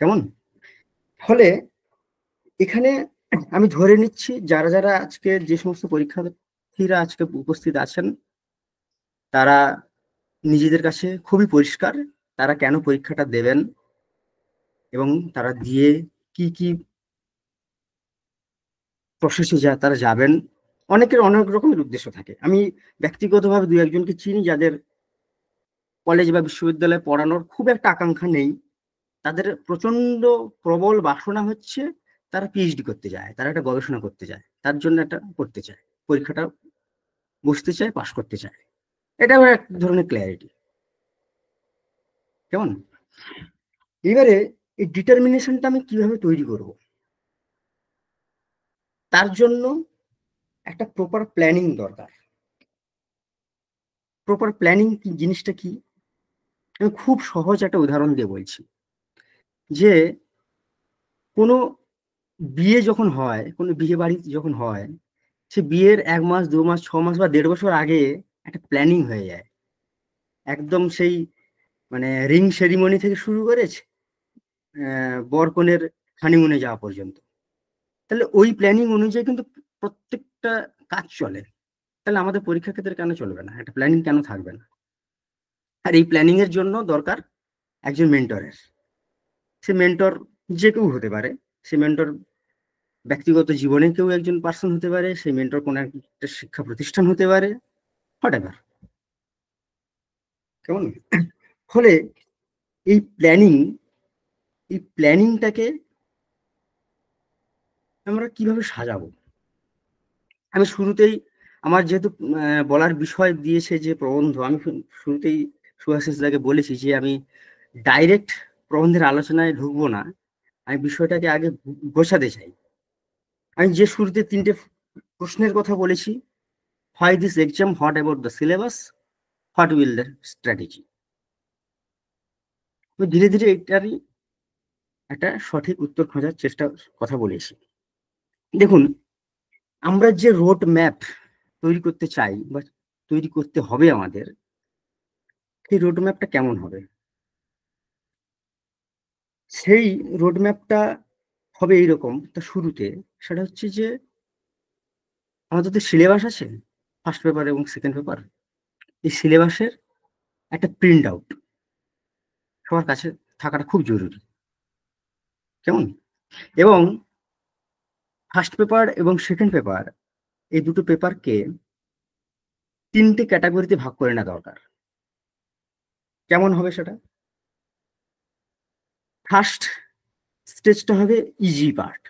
কেমন? ফলে এখানে আমি ধরে নিচ্ছি যারা যারা আজকে যে সমস্ত পরীক্ষার্থীরা আজকে উপস্থিত আছেন তারা নিজেদের কাছে খুবই পরিষ্কার তারা কেন পরীক্ষাটা দেবেন এবং তারা দিয়ে কি কি প্রসেসে তারা যাবেন। অনেকের অনেক রকমের উদ্দেশ্য থাকে। আমি ব্যক্তিগতভাবে দুই একজনকে চিনি যাদের কলেজ বা বিশ্ববিদ্যালয়ে পড়ানোর খুব একটা আকাঙ্ক্ষা নেই, তাদের প্রচন্ড প্রবল বাসনা হচ্ছে তারা পিএইচডি করতে যায়, তারা একটা গবেষণা করতে যায়, তার জন্য একটা করতে চায়, পরীক্ষাটা বসতে চায়, পাশ করতে চায়। এটা আমার এক ধরনের ক্ল্যারিটি। কেমন? এবারে এই ডিটারমিনেশনটা আমি কিভাবে তৈরি করব, তার জন্য একটা প্রপার প্ল্যানিং দরকার। প্রপার প্ল্যানিং কি জিনিসটা কি, আমি খুব সহজ একটা উদাহরণ দিয়ে বলছি। যে কোনো বিয়ে যখন হয়, কোনো বিয়ে বাড়ি যখন হয়, সে বিয়ের 1 মাস 2 মাস 6 মাস বা 1.5 বছর আগে একটা প্ল্যানিং হয়ে যায়। একদম সেই মানে রিং সেরিমনি থেকে শুরু করে বর কনের হানিমুনে যাওয়া পর্যন্ত। তাহলে ওই প্ল্যানিং অনুযায়ী কিন্তু প্রত্যেকটা কাজ চলে। তাহলে আমাদের পরীক্ষা ক্ষেত্রে কেন চলবে না, একটা প্ল্যানিং কেন থাকবে না? আর এই প্ল্যানিং এর জন্য দরকার একজন মেন্টরের। সে মেন্টর যে কেউ হতে পারে। সে মেন্টর ব্যক্তিগত জীবনে কেউ একজন পার্সন হতে পারে, সেই মেন্টর কোনো একটা শিক্ষা প্রতিষ্ঠান হতে পারে, হোয়াটএভার। কেমন? ফলে এই প্ল্যানিংটাকে আমরা কিভাবে সাজাবো? আমি শুরুতেই আমার যেহেতু বলার বিষয় দিয়েছে যে প্রবন্ধ, আমি শুরুতেই সুভাষিস দাকে বলেছি যে আমি ডাইরেক্ট প্রবন্ধের আলোচনায় ঢুকবো না, আমি বিষয়টাকে আগে গোছাতে চাই। আমি যে শুরুতে 3টে প্রশ্নের কথা বলেছি, why this exam, what about the syllabus, what will the strategy, ধীরে ধীরে এটারই একটা সঠিক উত্তর খোঁজার চেষ্টা কথা বলেছি। দেখুন, আমরা যে রোড ম্যাপ তৈরি করতে চাই বা তৈরি করতে হবে আমাদের, সেই রোড ম্যাপটা কেমন হবে? সেই রোড ম্যাপটা হবে এইরকম, তা শুরুতে সেটা হচ্ছে যে আমাদের তো সিলেবাস আছে, ফার্স্ট পেপার এবং সেকেন্ড পেপার। এই সিলেবাসের একটা প্রিন্ট আউট সবার কাছে থাকাটা খুব জরুরি। কেমন? এবং ফার্স্ট পেপার এবং সেকেন্ড পেপার, এই দুটো পেপারকে 3টে ক্যাটাগরিতে ভাগ করে নেওয়া দরকার। কেমন হবে সেটা? ফার্স্ট স্টেজটা হবে ইজি পার্ট,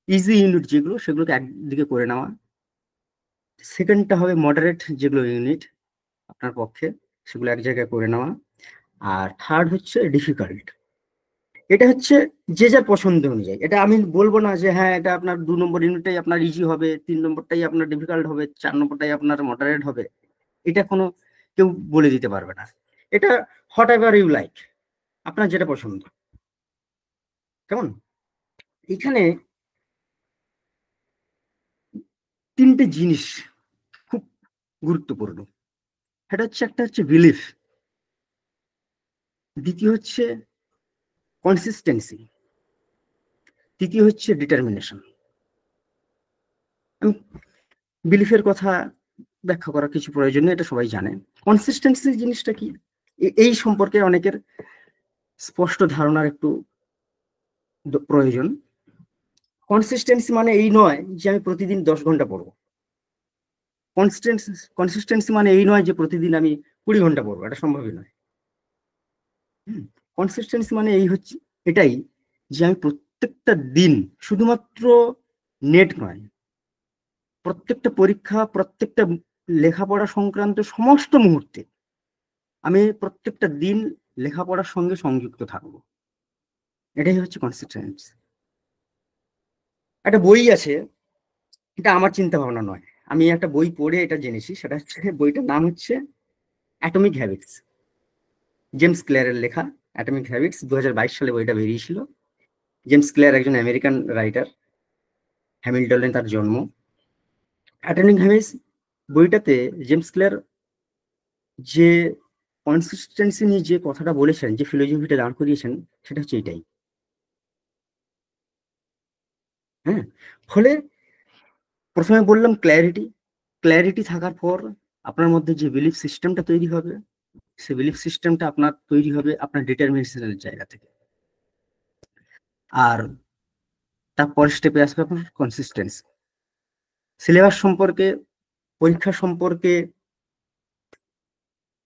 ইজি ইউনিট যেগুলো, সেগুলোকে একদিকে করে নেওয়া। সেকেন্ডটা হবে মডারেট যেগুলো ইউনিট আপনার পক্ষে, সেগুলো এক জায়গায় করে নেওয়া। আর থার্ড হচ্ছে ডিফিকাল্ট। এটা হচ্ছে যে যার পছন্দ অনুযায়ী। এটা আমি বলবো না যে হ্যাঁ এটা আপনার 2 নম্বর ইউনিটটাই আপনার ইজি হবে, 3 নম্বরটাই আপনার ডিফিকাল্ট হবে, 4 নম্বরটাই আপনার মডারেট হবে। এটা কোনো কেউ বলে দিতে পারবে না। এটা হোয়াট এভার ইউ লাইক, আপনার যেটা পছন্দ। কেমন? এখানে 3টে জিনিস খুব গুরুত্বপূর্ণ। সেটা হচ্ছে, একটা হচ্ছে বিলিফ, দ্বিতীয় হচ্ছে কনসিস্টেন্সি, তৃতীয় হচ্ছে ডিটারমিনেশন। আমি বিলিফের কথা ব্যাখ্যা করার কিছু প্রয়োজন নেই, এটা সবাই জানে। কনসিস্টেন্সি জিনিসটা কি, এই সম্পর্কে অনেকের স্পষ্ট ধারণার একটু প্রয়োজন। কনসিস্টেন্সি মানে এই নয় যে আমি প্রতিদিন 10 ঘন্টা পড়বো। কনসিস্টেন্সি মানে এই নয় যে প্রতিদিন আমি 20 ঘন্টা পড়বো, এটা সম্ভবই নয়। কনসিস্টেন্সি মানে এই হচ্ছে এটাই, যে আমি প্রত্যেকটা দিন, শুধুমাত্র নেট নয়, প্রত্যেকটা পরীক্ষা, প্রত্যেকটা লেখাপড়া সংক্রান্ত সমস্ত মুহূর্তে আমি প্রত্যেকটা দিন লেখাপড়ার সঙ্গে সংযুক্ত থাকবো। এটাই হচ্ছে কনসিস্টেন্সি। একটা বই আছে, এটা আমার চিন্তা ভাবনা নয়, আমি একটা বই পড়ে এটা জেনেছি। সেটা হচ্ছে, বইটার নাম হচ্ছে অ্যাটমিক হ্যাবিটস, জেমস ক্লিয়ারের লেখা। অ্যাটমিক হ্যাবিটস, 2022 সালে বইটা বেরিয়েছিল। জেমস ক্লিয়ার একজন আমেরিকান রাইটার, হ্যামিল্টনে তার জন্ম। অ্যাটমিক হ্যাবিটস বইটাতে জেমস ক্লিয়ার যে কনসিস্টেন্সি নিয়ে যে কথাটা বলেছেন, যে ফিলোসফিটা দাঁড় করিয়েছেন, সেটা হচ্ছে এটাই। হ্যাঁ, ফলে প্রথমে বললাম ক্ল্যারিটি থাকার পর আপনার মধ্যে যে বিলিফ সিস্টেমটা তৈরি হবে, সেই বিলিফ সিস্টেমটা আপনার তৈরি হবে আপনার ডিটারমিনেশনের জায়গা থেকে। আর তারপর স্টেপে আসবে আপনার কনসিস্টেন্সি। সিলেবাস সম্পর্কে, পরীক্ষা সম্পর্কে,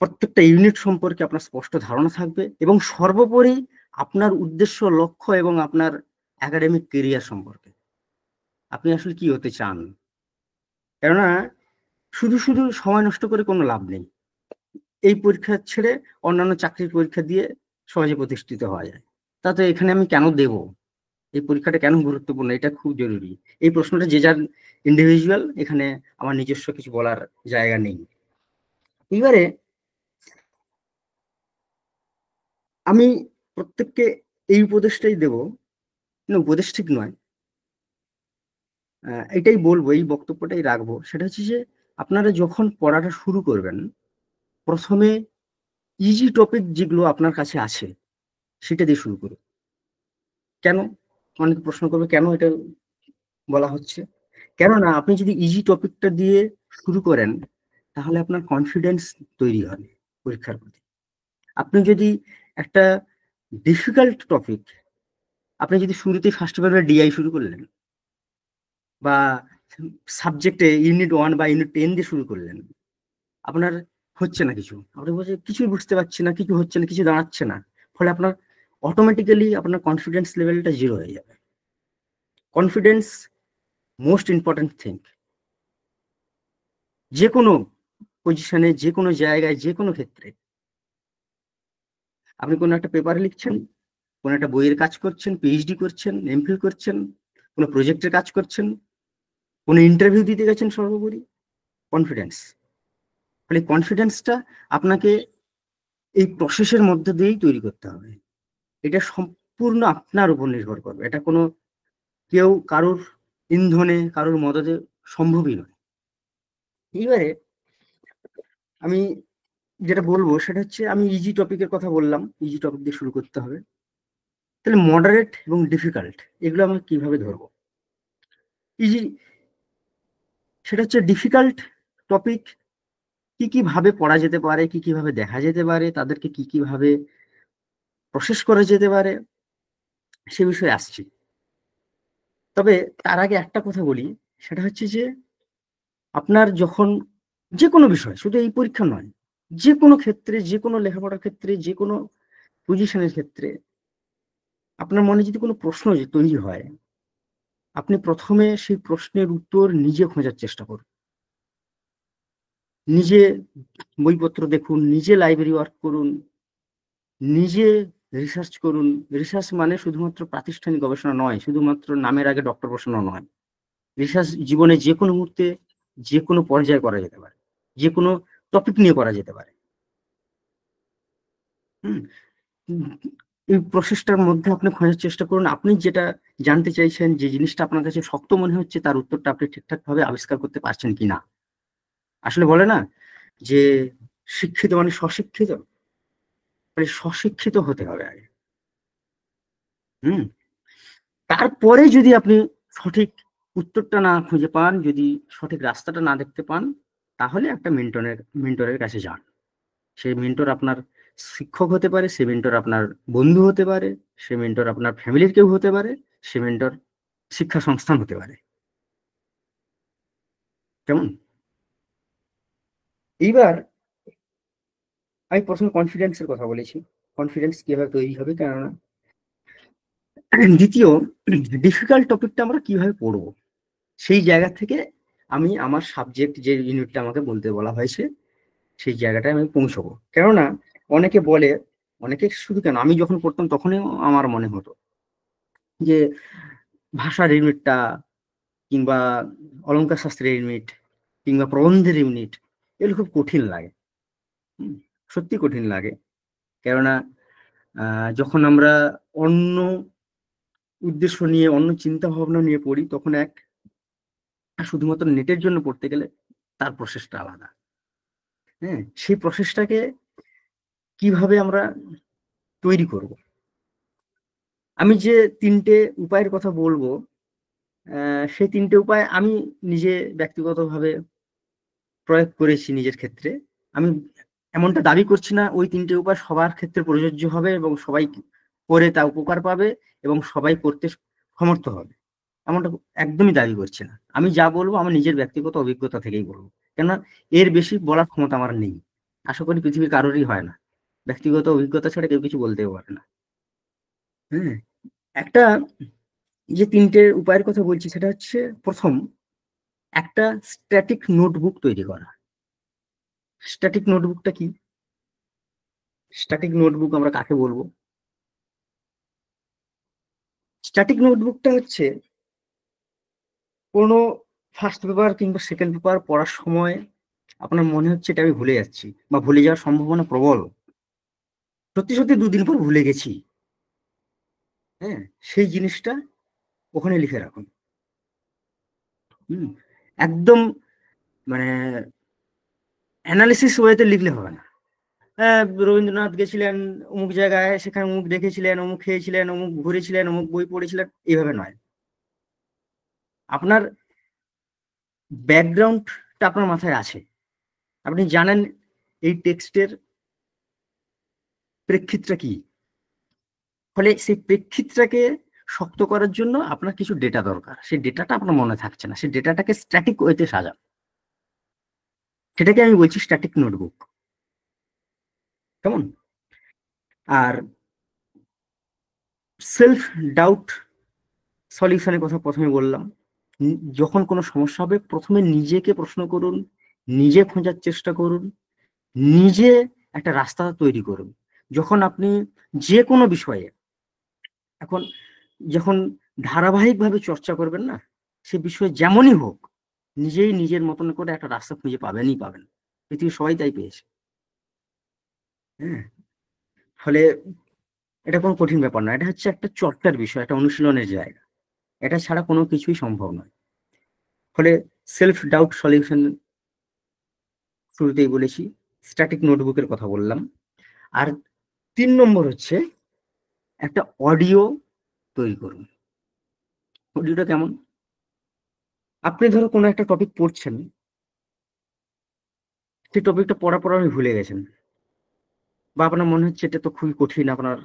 প্রত্যেকটা ইউনিট সম্পর্কে আপনার স্পষ্ট ধারণা থাকবে, এবং সর্বোপরি আপনার উদ্দেশ্য, লক্ষ্য এবং আপনার একাডেমিক কেরিয়ার সম্পর্কে আপনি আসলে কি হতে চান। কেননা শুধু শুধু সময় নষ্ট করে কোনো লাভ নেই। এই পরীক্ষা ছেড়ে অন্যান্য চাকরির পরীক্ষা দিয়ে সহজে প্রতিষ্ঠিত হওয়া যায়। তাতে এখানে আমি কেন দেব, এই পরীক্ষাটা কেন গুরুত্বপূর্ণ, এটা খুব জরুরি। এই প্রশ্নটা যে যার ইন্ডিভিজুয়াল, এখানে আমার নিজস্ব কিছু বলার জায়গা নেই। এবারে আমি প্রত্যেককে এই উপদেশটাই দেব, না উপদেশ ঠিক নয়, এটাই বলবো, এই বক্তব্যটাই রাখবো। সেটা হচ্ছে যে আপনারা যখন পড়াটা শুরু করবেন, প্রথমে ইজি টপিক যেগুলো আপনার কাছে আছে সেটা দিয়ে শুরু করুন। কেন? অনেকে প্রশ্ন করবে কেন এটা বলা হচ্ছে। কেননা আপনি যদি ইজি টপিকটা দিয়ে শুরু করেন, তাহলে আপনার কনফিডেন্স তৈরি হবে পরীক্ষার প্রতি। আপনি যদি একটা ডিফিকাল্ট টপিক, আপনি যদি শুরুতে ফার্স্ট পেপারে ডিআই শুরু করলেন, বা সাবজেক্টে ইউনিট 1 বা ইউনিট 10 দিয়ে শুরু করলেন, আপনার হচ্ছে না কিছু, আপনি বলছেন কিছুই বুঝতে পারছি না, কিছু হচ্ছে না, কিছু দাঁড়াচ্ছে না, ফলে আপনার অটোমেটিক্যালি আপনার কনফিডেন্স লেভেলটা জিরো হয়ে যাবে। Confidence most important thing. যে কোনো পজিশনে, যে কোনো জায়গায়, যে কোনো ক্ষেত্রে আপনি কোনো একটা পেপার লিখছেন, কোনো একটা বইয়ের কাজ করছেন, পিএইচডি করছেন, এমফিল করছেন, কোনো প্রজেক্টের কাজ করছেন, কোনো ইন্টারভিউ দিতে গেছেন, সর্বোপরি কনফিডেন্স। ফলে কনফিডেন্সটা আপনাকে এই প্রসেসের মধ্যে দিয়েই তৈরি করতে হবে। এটা সম্পূর্ণ আপনার উপর নির্ভর করবে, এটা কোনো কেউ কারোর ইন্ধনে, কারোর মদতে সম্ভবই নয়। এইবারে আমি যেটা বলবো সেটা হচ্ছে, আমি ইজি টপিকের কথা বললাম, ইজি টপিক দিয়ে শুরু করতে হবে। তাহলে মডারেট এবং ডিফিকাল্ট এগুলো আমরা কিভাবে ধরবো? ইজি, সেটা হচ্ছে ডিফিকাল্ট টপিক কি কি ভাবে পড়া যেতে পারে, কি কিভাবে দেখা যেতে পারে, তাদেরকে কি কিভাবে প্রসেস করা যেতে পারে, সে বিষয়ে আসছি। তবে তার আগে একটা কথা বলি, সেটা হচ্ছে যে আপনার যখন যে কোনো বিষয়, শুধু এই পরীক্ষা নয়, যে কোনো ক্ষেত্রে, যে কোনো লেখাপড়ার ক্ষেত্রে, যে কোনো পজিশনের ক্ষেত্রে আপনার মনে যদি কোনো প্রশ্ন তৈরি হয়, আপনি প্রথমে সেই প্রশ্নের উত্তর নিজে খোঁজার চেষ্টা করুন। নিজে বইপত্র দেখুন, নিজে লাইব্রেরি ওয়ার্ক করুন, নিজে রিসার্চ করুন। রিসার্চ মানে শুধুমাত্র প্রাতিষ্ঠানিক গবেষণা নয়, শুধুমাত্র নামের আগে ডক্টর বসানো নয়। রিসার্চ জীবনে যে কোনো মুহূর্তে, যে কোনো পর্যায়ে করা যেতে পারে, যে কোনো টপিক নিয়ে করা যেতে পারে। হুম, এই প্রসেসটার মধ্যে আপনি খোঁজার চেষ্টা করুন, আপনি যেটা জানতে চাইছেন, যে জিনিসটা আপনার কাছে শক্ত মনে হচ্ছে, তার উত্তরটা আপনি ঠিকঠাক ভাবে আবিষ্কার করতে পারছেন কিনা। আসলে বলে না যে শিক্ষিত মানে স্বশিক্ষিত, মানে স্বশিক্ষিত হতে হবে আগে। হুম, তারপরে যদি আপনি সঠিক উত্তরটা না খুঁজে পান, যদি সঠিক রাস্তাটা না দেখতে পান, তাহলে একটা মেন্টরের কাছে যান। সেই মেন্টর আপনার শিক্ষক হতে পারে, সে মেন্টর আপনার বন্ধু হতে পারে, সে মেন্টর আপনার ফ্যামিলির কেউ হতে পারে, সে মেন্টর শিক্ষা সংস্থান হতে পারে। কেমন? এইবার আমি প্রথমে কনফিডেন্সের কথা বলেছি, কনফিডেন্স কিভাবে তৈরি হবে। কেননা দ্বিতীয়, ডিফিকাল্ট টপিকটা আমরা কিভাবে পড়বো, সেই জায়গা থেকে আমি আমার সাবজেক্ট যে ইউনিটটা আমাকে বলতে বলা হয়েছে, সেই জায়গাটায় আমি পৌঁছবো। কেননা অনেকে বলে, অনেকে শুধু কেন, আমি যখন পড়তাম তখনই আমার মনে হতো যে ভাষার ইউনিটটা, কিংবা অলংকার শাস্ত্রের ইউনিট, কিংবা প্রবন্ধের ইউনিট, এগুলো খুব কঠিন লাগে। হুম, সত্যি কঠিন লাগে। কেননা যখন আমরা অন্য উদ্দেশ্য নিয়ে, অন্য চিন্তা ভাবনা নিয়ে পড়ি, তখন শুধুমাত্র নেটের জন্য পড়তে গেলে তার প্রসেসটা আলাদা। হ্যাঁ, সেই প্রসেসটাকে কিভাবে আমরা তৈরি করব, আমি যে তিনটে উপায়ের কথা বলবো, সেই তিনটে উপায় আমি নিজে ব্যক্তিগতভাবে প্রয়োগ করেছি নিজের ক্ষেত্রে। আমি এমনটা দাবি করছি না ওই তিনটে উপায় সবার ক্ষেত্রে প্রযোজ্য হবে এবং সবাই করে তা উপকার পাবে এবং সবাই করতে সমর্থ হবে, এমনটা একদমই দাবি করছি না। আমি যা বলবো আমার নিজের ব্যক্তিগত অভিজ্ঞতা থেকেই বলবো, কেননা এর বেশি বলার ক্ষমতা আমার নেই। আশা করি পৃথিবীর কারোরই হয় না, ব্যক্তিগত অভিজ্ঞতা ছাড়া কেউ কিছু বলতেও পারে না। হ্যাঁ, একটা যে তিনটে উপায়ের কথা বলছি সেটা হচ্ছে, প্রথম, একটা স্ট্যাটিক নোটবুক তৈরি করা। স্ট্যাটিক নোটবুকটা কি? স্ট্যাটিক নোটবুক আমরা কাকে বলবো? স্ট্যাটিক নোটবুকটা হচ্ছে কোনো ফার্স্ট পেপার কিংবা সেকেন্ড পেপার পড়ার সময় আপনার মনে হচ্ছে এটা আমি ভুলে যাচ্ছি বা ভুলে যাওয়ার সম্ভাবনা প্রবল, সত্যি সত্যি দুদিন পর ভুলে গেছি, হ্যাঁ, সেই জিনিসটা ওখানে লিখে রাখুন। হুম, একদম মানে অ্যানালিসিস ওয়েতে লিখলে হবে না। হ্যাঁ, রবীন্দ্রনাথ গেছিলেন অমুক জায়গায়, সেখানে অমুক দেখেছিলেন, অমুক খেয়েছিলেন, অমুক ঘুরেছিলেন, অমুক বই পড়েছিলেন, এইভাবে নয়। আপনার ব্যাকগ্রাউন্ডটা আপনার মাথায় আছে, আপনি জানেন এই টেক্সটের প্রেক্ষিতটা কি। ফলে সেই প্রেক্ষিতটাকে শক্ত করার জন্য আপনার কিছু ডেটা দরকার, সেই ডেটাটা আপনার মনে থাকছে না, সেই ডেটাটাকে স্ট্যাটিক ওয়েতে সাজান, সেটাকে আমি বলছি স্ট্যাটিক নোটবুক। কেমন? আর সেলফ ডাউট সলিউশনের কথা প্রথমে বললাম। যখন কোনো সমস্যা হবে প্রথমে নিজেকে প্রশ্ন করুন, নিজে খোঁজার চেষ্টা করুন, নিজে একটা রাস্তা তৈরি করুন। যখন আপনি যে কোনো বিষয়ে এখন যখন ধারাবাহিকভাবে চর্চা করবেন না, সে বিষয়ে যেমনই হোক, নিজেই নিজের মতন করে একটা রাস্তা খুঁজে পাবেনই পাবেন। পৃথিবীর সবাই তাই পেয়েছে। হ্যাঁ, ফলে এটা কোনো কঠিন ব্যাপার না, এটা হচ্ছে একটা চর্চার বিষয়, একটা অনুশীলনের জায়গা। এটা ছাড়া কোনো কিছুই সম্ভব নয়। ফলে সেলফ ডাউট সলিউশন শুরুতেই বলেছি, স্ট্যাটিক নোটবুকের কথা বললাম। আর 3 নম্বর হচ্ছে একটা অডিও তৈরি করুন। অডিওটা কেমন? আপনি ধরো কোনো একটা টপিক পড়ছেন, সেই টপিকটা পড়ার পর আপনি ভুলে গেছেন, বা আপনার মনে হচ্ছে এটা তো খুবই কঠিন, আপনার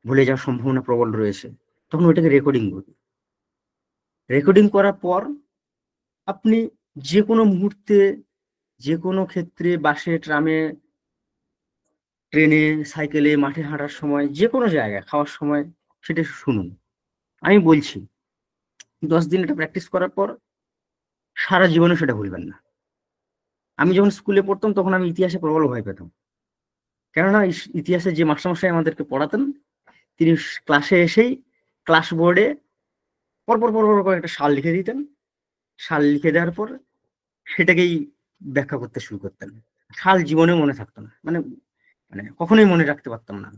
ভুলে যাওয়ার সম্ভাবনা প্রবল রয়েছে, তখন ওইটাকে রেকর্ডিং করুন। রেকর্ডিং করার পর আপনি যে কোনো মুহূর্তে, যে কোনো ক্ষেত্রে, বাসে, ট্রামে, ট্রেনে, সাইকেলে, মাঠে হাঁটার সময়, যে কোনো জায়গায় খাওয়ার সময় সেটা শুনুন। আমি বলছি 10 দিন এটা প্র্যাকটিস করার পর সারা জীবনে সেটা ভুলবেন না। আমি যখন স্কুলে পড়তাম তখন আমি ইতিহাসে প্রবল ভয় পেতাম, কেননা ইতিহাসে যে মাস্টারমশাই আমাদেরকে পড়াতেন তিনি ক্লাসে এসেই ক্লাস বোর্ডে পরপর পরপর করে একটা সাল লিখে দিতেন। সাল লিখে দেওয়ার পর সেটাকেই ব্যাখ্যা করতে শুরু করতেন। সাল জীবনে মনে থাকতো না, মানে মানে কখনোই মনে রাখতে পারতাম না।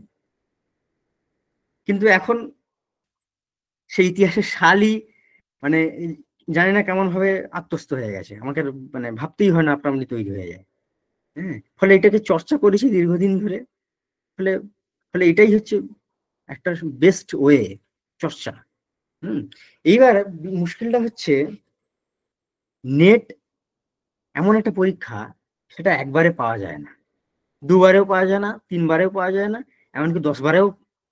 কিন্তু এখন সেই ইতিহাসের সালই মানে জানি না কেমন ভাবে আত্মস্থ হয়ে গেছে, আমাকে মানে ভাবতেই হয় না, আপনা আপনি তৈরি হয়ে যায়। হ্যাঁ, ফলে এটাকে চর্চা করেছি দীর্ঘদিন ধরে। ফলে ফলে এটাই হচ্ছে একটা বেস্ট ওয়ে চর্চা। হুম, এইবার মুশকিলটা হচ্ছে নেট এমন একটা পরীক্ষা, সেটা একবারে পাওয়া যায় না, দুবারেও পাওয়া যায় না, তিনবারেও পাওয়া যায় না, এমনকি 10বারেও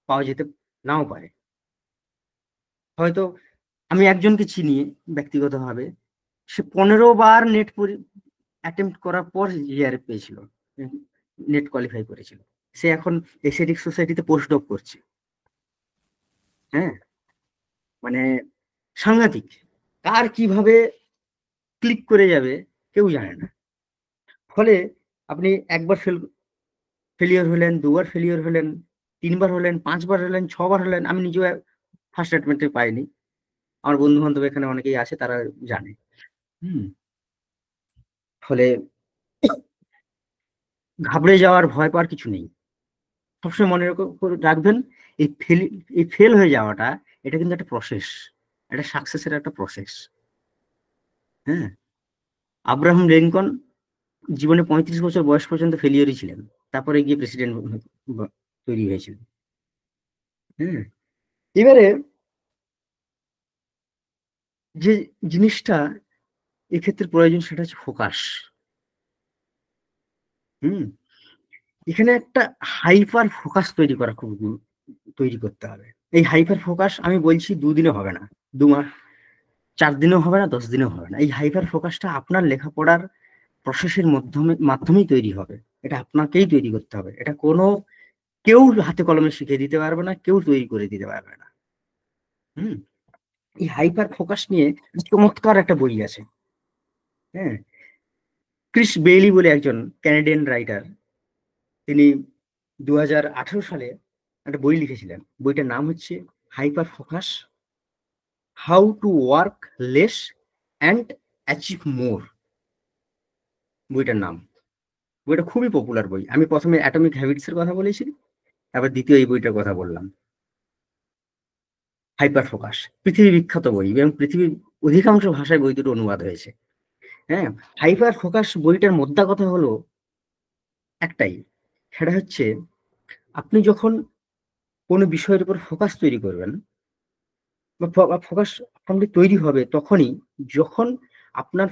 পাওয়া যেতে নাও পারে। হয়তো আমি একজনকে চিনি ব্যক্তিগতভাবে, সে 15বার নেট অ্যাটেম্প্ট করার পর জিআরএফ পেয়েছিল, নেট কোয়ালিফাই করেছিল। সে এখন এসিডিক সোসাইটিতে পোস্ট ডক করছে। হ্যাঁ, মানে সাংঘাতিক, কার কিভাবে ক্লিক করে যাবে কেউ জানে না। ফলে আপনি একবার ফেলিওর হলেন, দুবার ফেলিওর হলেন, 3বার হলেন, 5বার হলেন, 6বার হলেন। আমি নিজেও ফার্স্ট অ্যাটেম্পটে পাইনি, আমার বন্ধু বান্ধব এখানে অনেকেই আছে, তারা জানে। হুম, ফলে ঘাবড়ে যাওয়ার, ভয় পাওয়ার কিছু নেই। সবসময় মনে রাখবেন, এই ফেল এই ফেল হয়ে যাওয়াটা, এটা কিন্তু একটা প্রসেস, এটা সাকসেসের একটা প্রসেস। হ্যাঁ, আব্রাহাম লিঙ্কন জীবনে 35 বছর বয়স পর্যন্ত ফেলিওরই ছিলেন, তারপরে গিয়ে প্রেসিডেন্ট তৈরি হয়েছিলেন। হ্যাঁ, এবারে যে জিনিসটা এক্ষেত্রে প্রয়োজন সেটা হচ্ছে ফোকাস। হুম এখানে একটা হাইপার ফোকাস তৈরি করতে হবে। এই হাইপার ফোকাস আমি বলছি 2 দিনে হবে না, 2 মাস, 4 দিনেও হবে না, 10 দিনেও হবে না। এই হাইপার ফোকাসটা আপনার লেখাপড়ার প্রসেসের মাধ্যমেই তৈরি হবে। এটা আপনাকেই তৈরি করতে হবে। এটা কোনো কেউ হাতে কলমে শিখিয়ে দিতে পারবে না, কেউ তৈরি করে দিতে পারবে না। হুম এই হাইপার ফোকাস নিয়ে চমৎকার একটা বই আছে। হ্যাঁ, ক্রিস বেইলি বলে একজন ক্যানাডিয়ান রাইটার, তিনি 2018 সালে একটা বই লিখেছিলেন। বইটার নাম হচ্ছে hyper focus, how to work less and achieve more. বইটার নাম, বইটা খুবই পপুলার বই। আমি প্রথমে অ্যাটমিক হ্যাবিটস এর কথা বলেছি, তারপর দ্বিতীয় এই বইটার কথা বললাম, হাইপার ফোকাস। পৃথিবী বিখ্যাত বই এবং পৃথিবীর অধিকাংশ ভাষায় বই দুটো অনুবাদ হয়েছে। হ্যাঁ, হাইপার ফোকাস বইটার মোদ্দা কথা হলো একটাই, সেটা হচ্ছে আপনি যখন কোনো বিষয়ের উপর ফোকাস তৈরি করবেন বা ফোকাস আপনি তৈরি হবে তখনই যখন আপনার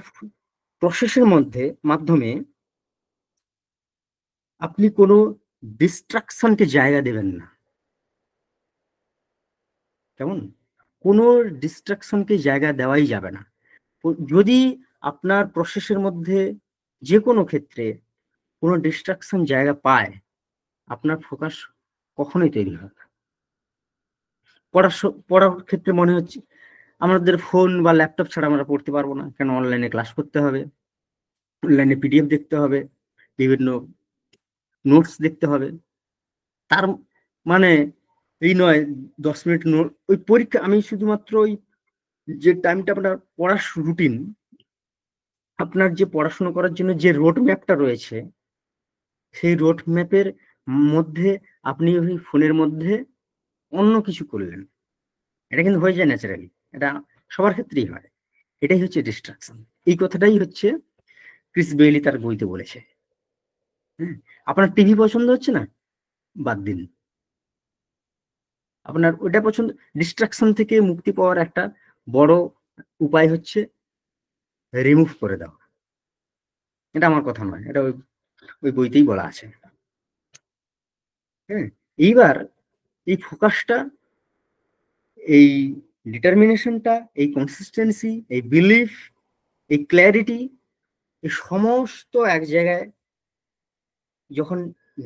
প্রসেসের মাধ্যমে আপনি কোনো ডিস্ট্রাকশনকে জায়গা দেবেন না। কেমন? কোনো ডিস্ট্রাকশনকে জায়গা দেওয়াই যাবে না। যদি আপনার প্রসেসের মধ্যে যে কোনো ক্ষেত্রে কোনো ডিস্ট্রাকশন জায়গা পায়, আপনার ফোকাস কখনোই তৈরি হবে না। পড়ার ক্ষেত্রে মনে হচ্ছে আমাদের ফোন বা ল্যাপটপ ছাড়া আমরা পড়তে পারবো না, কেন অনলাইনে ক্লাস করতে হবে, অনলাইনে পিডিএফ দেখতে হবে, বিভিন্ন নোটস দেখতে হবে। তার মানে এই নয় 10 মিনিট নোট ওই পরীক্ষা, আমি শুধুমাত্র ওই যে টাইমটা আপনার পড়ার রুটিন, আপনার যে পড়াশোনা করার জন্য যে রোড ম্যাপটা রয়েছে, সেই রোড ম্যাপের মধ্যে আপনি ওই ফোনের মধ্যে অন্য কিছু করলেন, এটা কিন্তু হয়ে যায় ন্যাচারালি। এটা সবার ক্ষেত্রেই হয়। এটাই হচ্ছে ডিস্ট্রাকশন। এই কথাটাই হচ্ছে ক্রিস বেইলি তার বইতে বলেছে। হ্যাঁ, আপনার টিভি পছন্দ হচ্ছে না, বাদ দিন। আপনার ওটা পছন্দ, ডিস্ট্রাকশন থেকে মুক্তি পাওয়ার একটা বড় উপায় হচ্ছে রিমুভ করে দেওয়া। এটা আমার কথা নয়, এটা ওই ওই বইতেই বলা আছে। হ্যাঁ, এইবার এই ফোকাসটা, এই ডিটারমিনেশনটা, এই কনসিস্টেন্সি, এই বিলিফ, এই ক্ল্যারিটি, এই সমস্ত এক জায়গায় যখন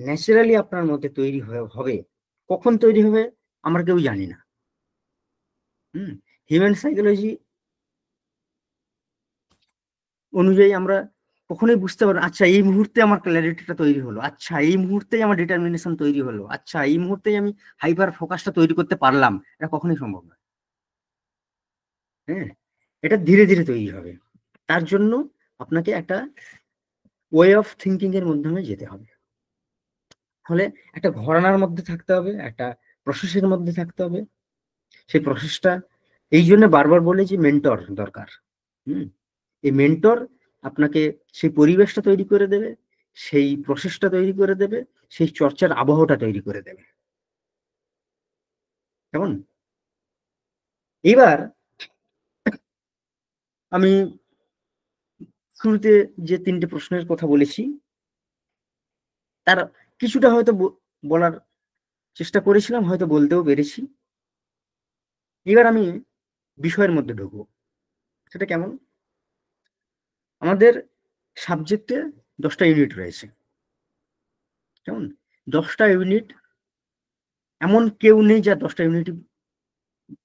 ন্যাচারালি আপনার মধ্যে তৈরি হবে, কখন তৈরি হবে আমরা কেউ জানি না। হিউম্যান সাইকোলজি অনুযায়ী আমরা কখনোই বুঝতে পারবো আচ্ছা এই মুহূর্তে আমার ক্ল্যারিটিটা তৈরি হলো, আচ্ছা এই মুহূর্তেই আমার ডিটারমিনেশন তৈরি হলো, আচ্ছা এই মুহূর্তেই আমি হাইপার ফোকাসটা তৈরি করতে পারলাম। এটা কখনোই সম্ভব নয়। হ্যাঁ, এটা ধীরে ধীরে তৈরি হবে। তার জন্য আপনাকে একটা ওয়ে অফ থিঙ্কিং এর মাধ্যমে যেতে হবে। ফলে একটা ঘরানার মধ্যে থাকতে হবে, একটা প্রসেসের মধ্যে থাকতে হবে। সেই প্রসেসটা, এই জন্য বারবার বলে যে মেন্টর দরকার। হুম এই মেন্টর আপনাকে সেই পরিবেশটা তৈরি করে দেবে, সেই প্রসেসটা তৈরি করে দেবে, সেই চর্চার আবহাওয়াটা তৈরি করে দেবে। কেমন? এইবার আমি শুরুতে যে 3টে প্রশ্নের কথা বলেছি তার কিছুটা হয়তো বলার চেষ্টা করেছিলাম, হয়তো বলতেও পেরেছি। এবার আমি বিষয়ের মধ্যে ঢুকবো। সেটা কেমন? আমাদের সাবজেক্টে 10টা ইউনিট রয়েছে। কেমন? 10টা ইউনিট, এমন কেউ নেই যার 10টা ইউনিট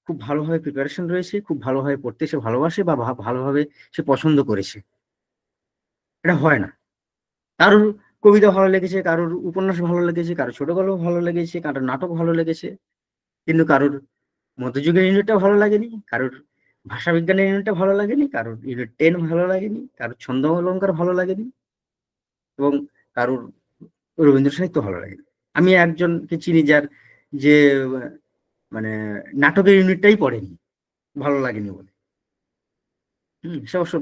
খুব ভালোভাবে প্রিপারেশন রয়েছে, খুব ভালোভাবে পড়তে সে ভালোবাসে বা ভালোভাবে সে পছন্দ করেছে। এটা হয় না। কারোর কবিতা ভালো লেগেছে, কারোর উপন্যাস ভালো লেগেছে, কারোর ছোট গল্প ভালো লেগেছে, কারোর নাটক ভালো লেগেছে, কিন্তু কারোর মধ্যযুগের ইউনিটটা ভালো লাগেনি, কারোর ভাষা বিজ্ঞানের ইউনিটটা ভালো লাগেনি, কারোর ইউনিট 10 ভালো লাগেনি, কারোর ছন্দ অলঙ্কার ভালো লাগেনি, এবং কারোর রবীন্দ্র সাহিত্য ভালো লাগেনি। আমি একজনকে চিনি যার যে মানে নাটকের ইউনিটটাই পড়েনি, ভালো লাগেনি বলে। সে অবশ্য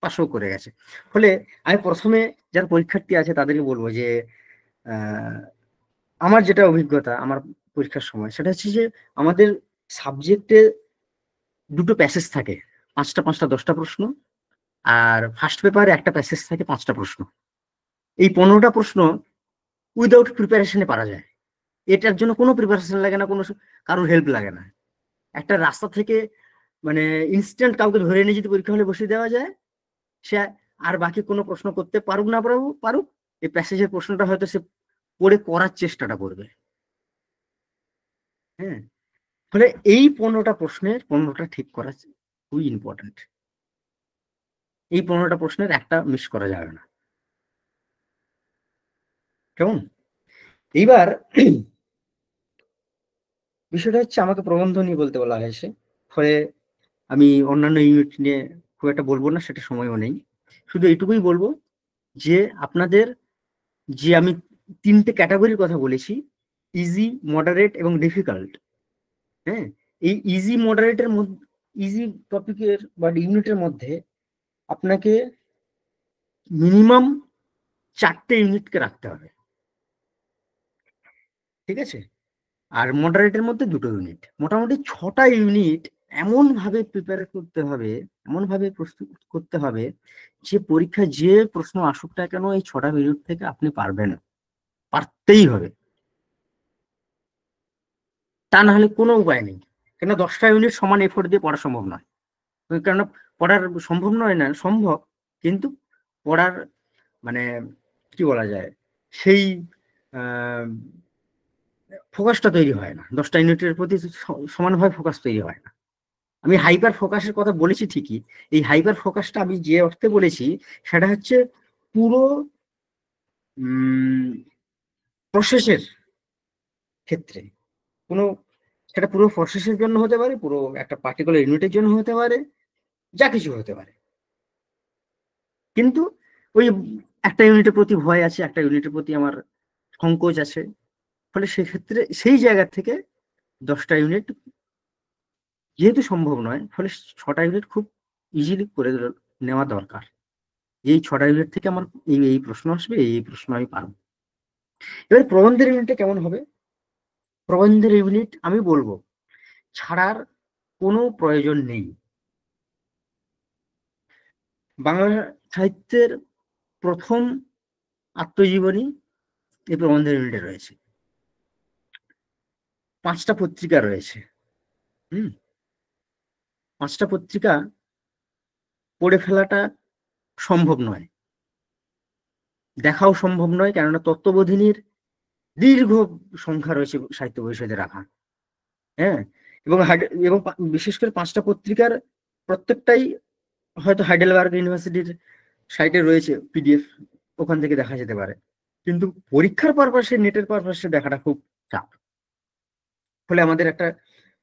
পাশও করে গেছে। ফলে আমি প্রথমে যারা পরীক্ষার্থী আছে তাদেরকে বলবো যে আমার যেটা অভিজ্ঞতা আমার পরীক্ষার সময়, সেটা হচ্ছে যে আমাদের সাবজেক্টে 2টো প্যাসেজ থাকে। 5টা 5টা 10টা প্রশ্ন, আর ফার্স্ট পেপারে একটা প্যাসেজ থাকে 5টা প্রশ্ন। এই 15টা প্রশ্ন উইদাউট প্রিপারেশনে পারা যায়। এটার জন্য কোনো প্রিপারেশন লাগে না, কোনো কারোর হেল্প লাগে না। একটা রাস্তা থেকে মানে ইনস্ট্যান্ট কাউকে ধরে নিয়ে যদি পরীক্ষা হলে বসিয়ে দেওয়া যায়, সে আর বাকি কোনো প্রশ্ন করতে পারুক না পারুক, এই প্যাসেজের প্রশ্নটা হয়তো সে পড়ে করার চেষ্টাটা করবে। হ্যাঁ, ফলে এই 15টা প্রশ্নের 15টা ঠিক করা খুবই ইম্পর্টেন্ট। এই 15টা প্রশ্নের একটা মিস করা যাবে না, কেমন? এইবার বিষয়টা হচ্ছে আমাকে প্রবন্ধ নিয়ে বলতে বলা হয়েছে, ফলে আমি অন্যান্য ইউনিট নিয়ে খুব একটা বলবো না, সেটা সময়ও নেই। শুধু এইটুকুই বলবো যে আপনাদের যে আমি 3টে ক্যাটাগরির কথা বলেছি, ইজি, মডারেট এবং ডিফিকাল্ট। হ্যাঁ, এই ইজি মডারেটের মধ্যে, ইজি টপিকের বা ইউনিটের মধ্যে আপনাকে মিনিমাম 4টে ইউনিটকে রাখতে হবে, ঠিক আছে? আর মডারেটের মধ্যে 2টো ইউনিট, মোটামুটি 6টা ইউনিট এমন ভাবে প্রিপেয়ার করতে হবে, এমন ভাবে প্রস্তুত করতে হবে যে পরীক্ষায় যে প্রশ্ন আসুক না কেন এই 6টা ইউনিট থেকে আপনি পারবেন, পারতেই হবে। তা না হলে কোনো উপায় নেই, কেন 10টা ইউনিট সমান এফোর্ট দিয়ে পড়া সম্ভব নয়। কেন পড়ার সম্ভব নয় না, সম্ভব, কিন্তু পড়ার মানে কি বলা যায়, সেই ফোকাসটা তৈরি হয় না, 10টা ইউনিটের প্রতি সমানভাবে ফোকাস তৈরি হয় না। আমি হাইপার ফোকাসের কথা বলেছি ঠিকই, এই হাইপার ফোকাসটা আমি যে অর্থে বলেছি সেটা হচ্ছে পুরো প্রসেসের ক্ষেত্রে, কোনো সেটা পুরো প্রসেসের জন্য হতে পারে, পুরো একটা পার্টিকুলার ইউনিটের জন্য হতে পারে, যা কিছু হতে পারে। কিন্তু ওই একটা ইউনিটের প্রতি ভয় আছে, একটা ইউনিটের প্রতি আমার সংকোচ আছে, ফলে সেক্ষেত্রে সেই জায়গা থেকে 10টা ইউনিট যেহেতু সম্ভব নয়, ফলে 6টা ইউনিট খুব ইজিলি করে নেওয়া দরকার। এই 6টা ইউনিট থেকে আমার এই এই প্রশ্ন আসবে, এই প্রশ্ন আমি পারবো। এবার প্রবন্ধের ইউনিটটা কেমন হবে? প্রবন্ধের ইউনিট আমি বলবো ছাড়ার কোনো প্রয়োজন নেই। বাংলা সাহিত্যের প্রথম আত্মজীবনী এই প্রবন্ধের ইউনিটে রয়েছে, 5টা পত্রিকা রয়েছে। হুম, 5টা পত্রিকা পড়ে ফেলাটা সম্ভব নয়, দেখাও সম্ভব নয়, কেননা তত্ত্ববোধিনীর দীর্ঘ সংখ্যা রয়েছে সাহিত্য পরিষদে রাখা। হ্যাঁ, এবং এবং বিশেষ করে 5টা পত্রিকার প্রত্যেকটাই হয়তো হাইডেলবার্গ ইউনিভার্সিটির সাইটে রয়েছে পিডিএফ, ওখান থেকে দেখা যেতে পারে, কিন্তু পরীক্ষার পারপাসে নেটের পারপাসে দেখাটা খুব চাপ। ফলে আমাদের একটা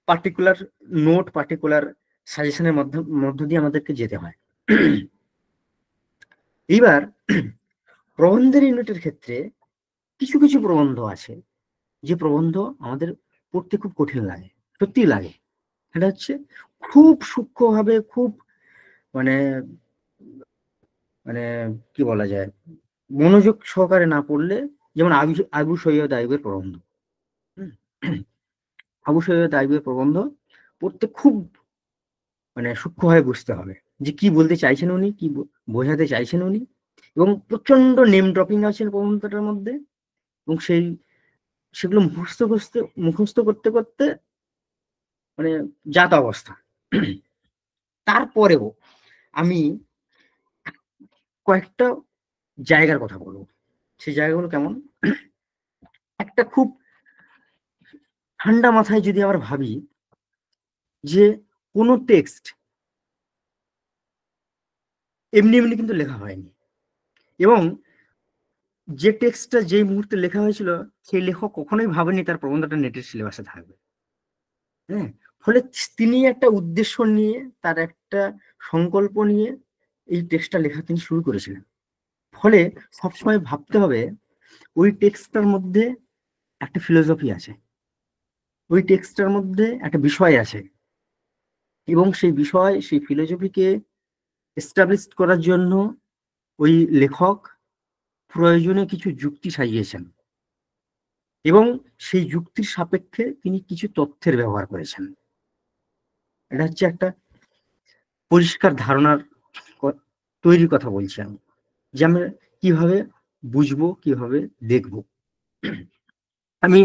পার্টিকুলার নোট, পার্টিকুলার সাজেশনের মধ্য দিয়ে আমাদেরকে যেতে হয়। এইবার প্রবন্ধের ইউনিটের ক্ষেত্রে কিছু কিছু প্রবন্ধ আছে যে প্রবন্ধ আমাদের পড়তে খুব কঠিন লাগে, সত্যি লাগে। সেটা হচ্ছে খুব সূক্ষ্মভাবে, খুব মানে মানে কি বলা যায়, মনোযোগ সহকারে না পড়লে, যেমন আবু সৈয়দ আইয়ুবের প্রবন্ধ। আবু সৈয়দ আইয়ুবের প্রবন্ধ পড়তে খুব সূক্ষ্মভাবে বুঝতে হবে যে কি বলতে চাইছেন উনি, কি বোঝাতে চাইছেন উনি, এবং প্রচন্ড নেম ড্রপিং আছে প্রবন্ধটার মধ্যে, এবং সেগুলো মুখস্থ করতে করতে মানে যাতা অবস্থা। তারপরেও আমি কয়েকটা জায়গার কথা বলবো, সেই জায়গাগুলো কেমন। একটা খুব ঠান্ডা মাথায় যদি আমরা ভাবি যে কোনো টেক্সট এমনি এমনি কিন্তু লেখা হয়নি, এবং যে টেক্সটটা যেই মুহূর্তে লেখা হয়েছিল সেই লেখক কখনোই ভাবেনি তার প্রবন্ধটা নেটের সিলেবাসে থাকবে। হ্যাঁ, ফলে তিনি একটা উদ্দেশ্য নিয়ে, তার একটা সংকল্প নিয়ে এই টেক্সটটা লেখা তিনি শুরু করেছিলেন। ফলে সবসময় ভাবতে হবে ওই টেক্সটটার মধ্যে একটা ফিলোসফি আছে, ওই টেক্সটটার মধ্যে একটা বিষয় আছে, এবং সেই বিষয়, সেই ফিলোসফিকে এস্টাবলিশ করার জন্য ওই লেখক প্রয়োজনে কিছু যুক্তি সাজিয়েছেন, এবং সেই যুক্তির সাপেক্ষে তিনি কিছু তথ্যের ব্যবহার করেছেন। এটা হচ্ছে একটা পরিষ্কার ধারণার তৈরির কথা বলছি আমি, যে আমরা কিভাবে বুঝবো, কিভাবে দেখবো। আমি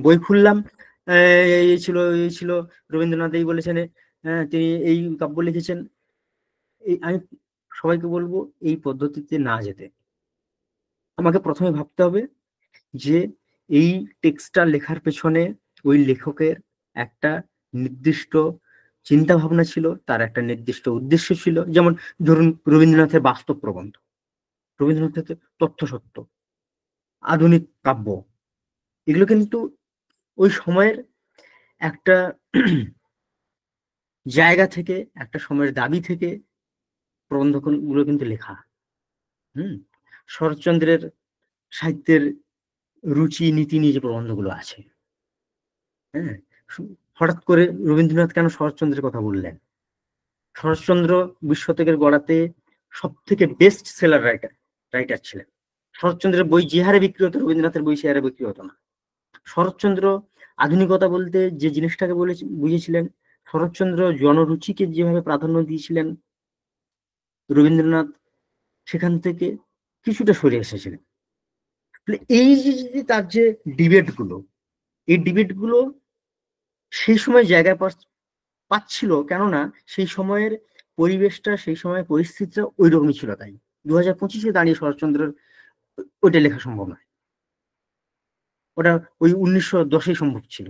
বই খুললাম, এই ছিল রবীন্দ্রনাথ এই বলেছেন, তিনি এই কাব্য লিখেছেন। আমি সবাইকে বলবো এই পদ্ধতিতে না যেতে। আমাকে প্রথমে ভাবতে হবে যে এই টেক্সটটা লেখার পেছনে ওই লেখকের একটা নির্দিষ্ট চিন্তা ভাবনা ছিল, তার একটা নির্দিষ্ট উদ্দেশ্য ছিল। যেমন ধরুন রবীন্দ্রনাথের বাস্তব প্রবন্ধ, রবীন্দ্রনাথের তথ্য সত্য, আধুনিক কাব্য, এগুলো কিন্তু ওই সময়ের একটা জায়গা থেকে, একটা সময়ের দাবি থেকে প্রবন্ধগুলো কিন্তু লেখা। শরৎচন্দ্রের সাহিত্যের রুচি নীতি নিয়ে যে প্রবন্ধগুলো আছে, হ্যাঁ, হঠাৎ করে রবীন্দ্রনাথ কেন শরৎচন্দ্রের কথা বললেন? শরৎচন্দ্র 20 শতকের গোড়াতে সব থেকে বেস্ট সেলার রাইটার ছিলেন। শরৎচন্দ্রের বই যে হারে বিক্রি হতো, রবীন্দ্রনাথের বই সে হারে বিক্রি হতো না। শরৎচন্দ্র আধুনিকতা বলতে যে জিনিসটাকে বুঝেছিলেন, শরৎচন্দ্র জনরুচিকে যেভাবে প্রাধান্য দিয়েছিলেন, রবীন্দ্রনাথ সেখান থেকে কিছুটা সরে এসেছিলেন। এই যে তার যে ডিবেটগুলো, এই ডিবেটগুলো সেই সময় জায়গা পাচ্ছিল, কেননা সেই সময়ের পরিবেশটা, সেই সময়ের পরিস্থিতিটা ওই রকমই ছিল। তাই 2025-এ দাঁড়িয়ে শরৎচন্দ্রের ওইটা লেখা সম্ভব নয়, ওটা ওই 1910-এই সম্ভব ছিল।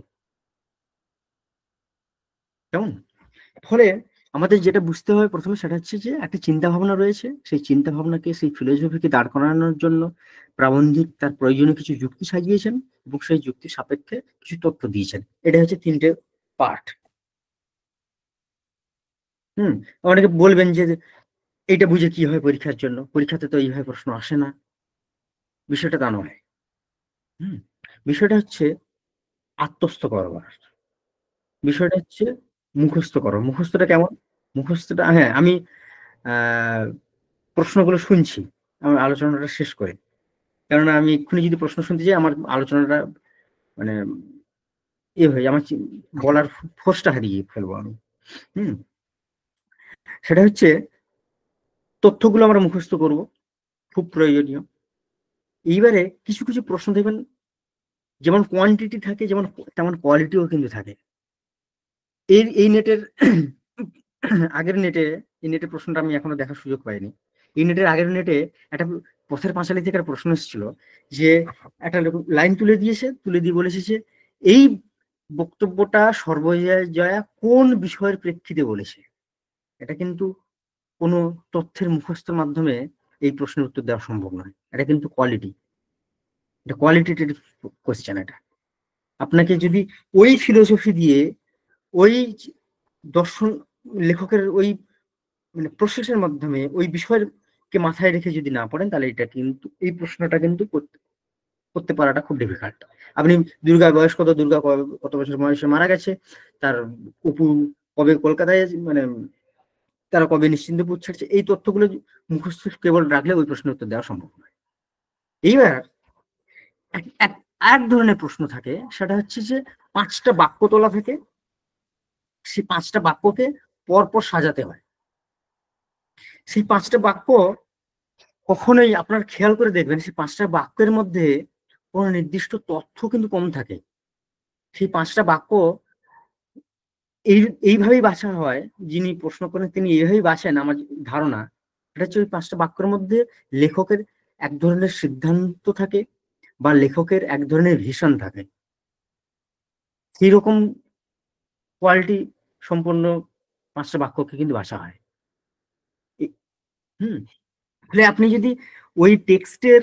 কেমন? ফলে আমাদের যেটা বুঝতে হবে প্রথমে, সেটা হচ্ছে যে একটা চিন্তা ভাবনা রয়েছে, সেই চিন্তা ভাবনাকে, সেই ফিলোসফিকে দাঁড় করানোর জন্য প্রাবন্ধিক তার প্রয়োজনীয় কিছু যুক্তি সাজিয়েছেন এবং সেই যুক্তির সাপেক্ষে কিছু তথ্য দিয়েছেন। এটা হচ্ছে 3টে পার্ট। অনেকে বলবেন যে এইটা বুঝে কি হয় পরীক্ষার জন্য, পরীক্ষাতে তো এইভাবে প্রশ্ন আসে না। বিষয়টা তা নয়। বিষয়টা হচ্ছে আত্মস্থ করবার, বিষয়টা হচ্ছে মুখস্থ করো। মুখস্থটা কেমন? মুখস্থটা, হ্যাঁ, আমি প্রশ্নগুলো শুনছি আমার আলোচনাটা শেষ করে, কেননা আমি এক্ষুনি যদি প্রশ্ন শুনতে যাই আমার আলোচনাটা মানে হয়ে আমার বলার ফোর্সটা হারিয়ে ফেলবো আমি। সেটা হচ্ছে তথ্যগুলো আমরা মুখস্থ করব, খুব প্রয়োজনীয়। এইবারে কিছু কিছু প্রশ্ন দেখবেন যেমন কোয়ান্টিটি থাকে, যেমন তেমন কোয়ালিটিও কিন্তু থাকে। এই নেটের আগের নেটে, এই নেটের প্রশ্নটা আমি এখনো দেখার সুযোগ পাইনি। এই নেটের আগের নেটে একটা পথের পাঁচালী থেকে একটা প্রশ্ন এসেছিল, যে একটা লাইন তুলে দিয়ে বলেছে যে এই বক্তব্যটা সর্বজয়া কোন বিষয়ের প্রেক্ষিতে বলেছে। এটা কিন্তু কোনো তথ্যের মুখস্থের মাধ্যমে এই প্রশ্নের উত্তর দেওয়া সম্ভব নয়। এটা কিন্তু এটা কোয়ালিটেটিভ কোয়েশ্চেন। এটা আপনাকে যদি ওই ফিলোসফি দিয়ে, ওই দর্শন লেখকের ওই মানে প্রসেসের মাধ্যমে ওই বিষয়কে মাথায় রেখে যদি না পড়েন, তাহলে এটা কিন্তু, এই প্রশ্নটা কিন্তু করতে পারাটা খুব ডিফিকাল্ট। আপনি দুর্গার বয়স কত, দুর্গা কত বছর বয়সে মারা গেছে, তার অপু কবে কলকাতায়, মানে তারা কবে নিশ্চিন্তপুর ছাড়ছে, এই তথ্যগুলো মুখস্থ কেবল রাখলে ওই প্রশ্নের উত্তর দেওয়া সম্ভব নয়। এইবার এক ধরনের প্রশ্ন থাকে, সেটা হচ্ছে যে 5টা বাক্য তোলা থেকে সেই 5টা বাক্যকে পরপর সাজাতে হয়। সেই 5টা বাক্য কখনোই, আপনার খেয়াল করে দেখবেন, সেই 5টা বাক্যের মধ্যে কোনো নির্দিষ্ট তথ্য কিন্তু কম থাকে। সেই 5টা বাক্য এইভাবেই বাছা হয়, যিনি প্রশ্ন করেন তিনি এইভাবেই বাছেন, আমার ধারণা। এটা হচ্ছে ওই 5টা বাক্যের মধ্যে লেখকের এক ধরনের সিদ্ধান্ত থাকে, বা লেখকের এক ধরনের ভিশন থাকে। সেই রকম কোয়ালিটি সম্পন্ন 5টা বাক্যকে কিন্তু বাছা হয়। তাহলে আপনি যদি ওই টেক্সটের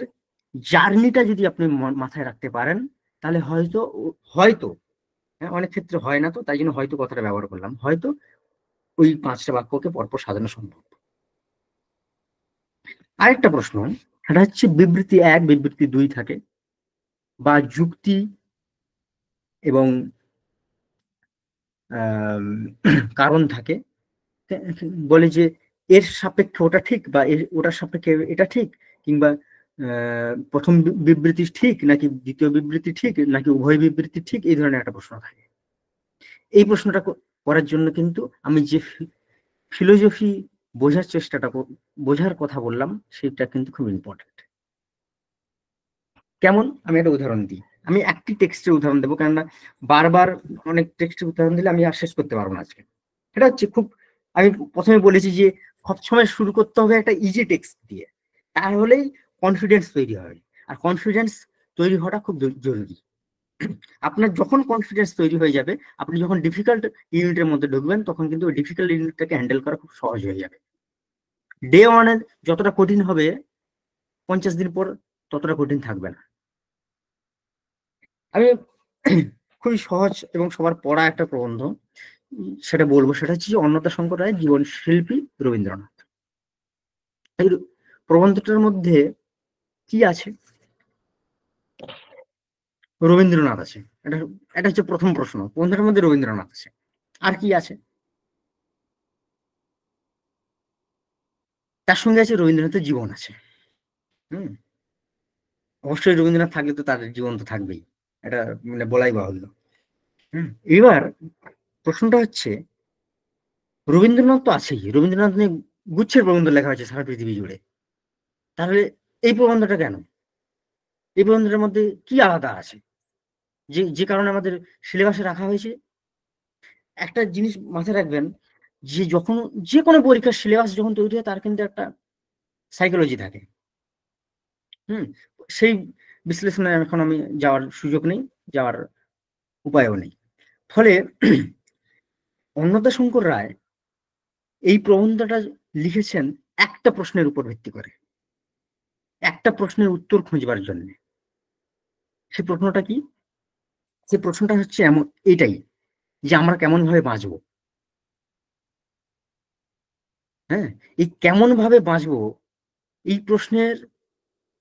জার্নিটা যদি আপনি মাথায় রাখতে পারেন, তাহলে হয়তো হয়তো হ্যাঁ, অনেক ক্ষেত্রে হয় না, তো তাই জন্য হয়তো কথাটা ব্যবহার করলাম, হয়তো ওই 5টা বাক্যকে পরপর সাজানো সম্ভব। আরেকটা প্রশ্ন, সেটা হচ্ছে বিবৃতি 1, বিবৃতি 2 থাকে, বা যুক্তি এবং কারণ থাকে। বলে যে এর সাপেক্ষে ওটা ঠিক, বা ওটার সাপেক্ষে এটা ঠিক, কিংবা প্রথম বিবৃতি ঠিক নাকি দ্বিতীয় বিবৃতি ঠিক, নাকি উভয় বিবৃতি ঠিক, এই ধরনের একটা প্রশ্ন থাকে। এই প্রশ্নটা করার জন্য কিন্তু আমি যে ফিলোসফি বোঝার বোঝার কথা বললাম, সেটা কিন্তু খুব ইম্পর্টেন্ট। কেমন, আমি একটা উদাহরণ দিই। আমি একটি টেক্সটের উদাহরণ দেবো, কেননা বারবার অনেক টেক্সটের উদাহরণ দিলে আমি আর শেষ করতে পারবো না আজকে। সেটা হচ্ছে খুব, আমি প্রথমে বলেছি যে সবসময় শুরু করতে হবে একটা ইজি টেক্সট দিয়ে, তাহলেই কনফিডেন্স তৈরি হবে। আর কনফিডেন্স তৈরি হওয়াটা খুব জরুরি। আপনার যখন কনফিডেন্স তৈরি হয়ে যাবে, আপনি যখন ডিফিকাল্ট ইউনিটের মধ্যে ঢুকবেন, তখন কিন্তু ওই ডিফিকাল্ট ইউনিটটাকে হ্যান্ডেল করা খুব সহজ হয়ে যাবে। ডে ওয়ানে যতটা কঠিন হবে, 50 দিন পর ততটা কঠিন থাকবে না। আমি খুবই সহজ এবং সবার পড়া একটা প্রবন্ধ সেটা বলবো, সেটা হচ্ছে অন্নদাশঙ্কর রায়ের জীবন শিল্পী রবীন্দ্রনাথ। এই প্রবন্ধটার মধ্যে কি আছে? রবীন্দ্রনাথ আছে, এটা এটা হচ্ছে প্রথম প্রশ্ন। প্রবন্ধটার মধ্যে রবীন্দ্রনাথ আছে, আর কি আছে? তার সঙ্গে আছে রবীন্দ্রনাথের জীবন আছে। হুম, অবশ্যই রবীন্দ্রনাথ থাকলে তো তার জীবন তো থাকবেই, এটা মানে বলাই বাহুল্য। এবার প্রশ্নটা হচ্ছে, রবীন্দ্রনাথ তো আছেই, রবীন্দ্রনাথ নিয়ে গুচ্ছের প্রবন্ধ লেখা হয়েছে সারা পৃথিবী জুড়ে, তাহলে এই প্রবন্ধটা কেন? এই প্রবন্ধটার মধ্যে কি আলাদা আছে যে যে কারণে আমাদের সিলেবাসে রাখা হয়েছে? একটা জিনিস মাথায় রাখবেন, যে যখন যে কোনো পরীক্ষার সিলেবাস যখন তৈরি হয়, তার কিন্তু একটা সাইকোলজি থাকে। হুম, সেই বিশ্লেষণে এখন আমি যাওয়ার সুযোগ নেই, যাওয়ার উপায়ও নেই। ফলে অন্নদাশঙ্কর রায় এই প্রবন্ধটা লিখেছেন একটা প্রশ্নের উপর ভিত্তি করে, একটা প্রশ্নের উত্তর খুঁজবার জন্য। সেই প্রশ্নটা কি? সেই প্রশ্নটা হচ্ছে এমন, এটাই যে আমরা কেমন ভাবে বাঁচবো। হ্যাঁ, এই কেমন ভাবে বাঁচবো, এই প্রশ্নের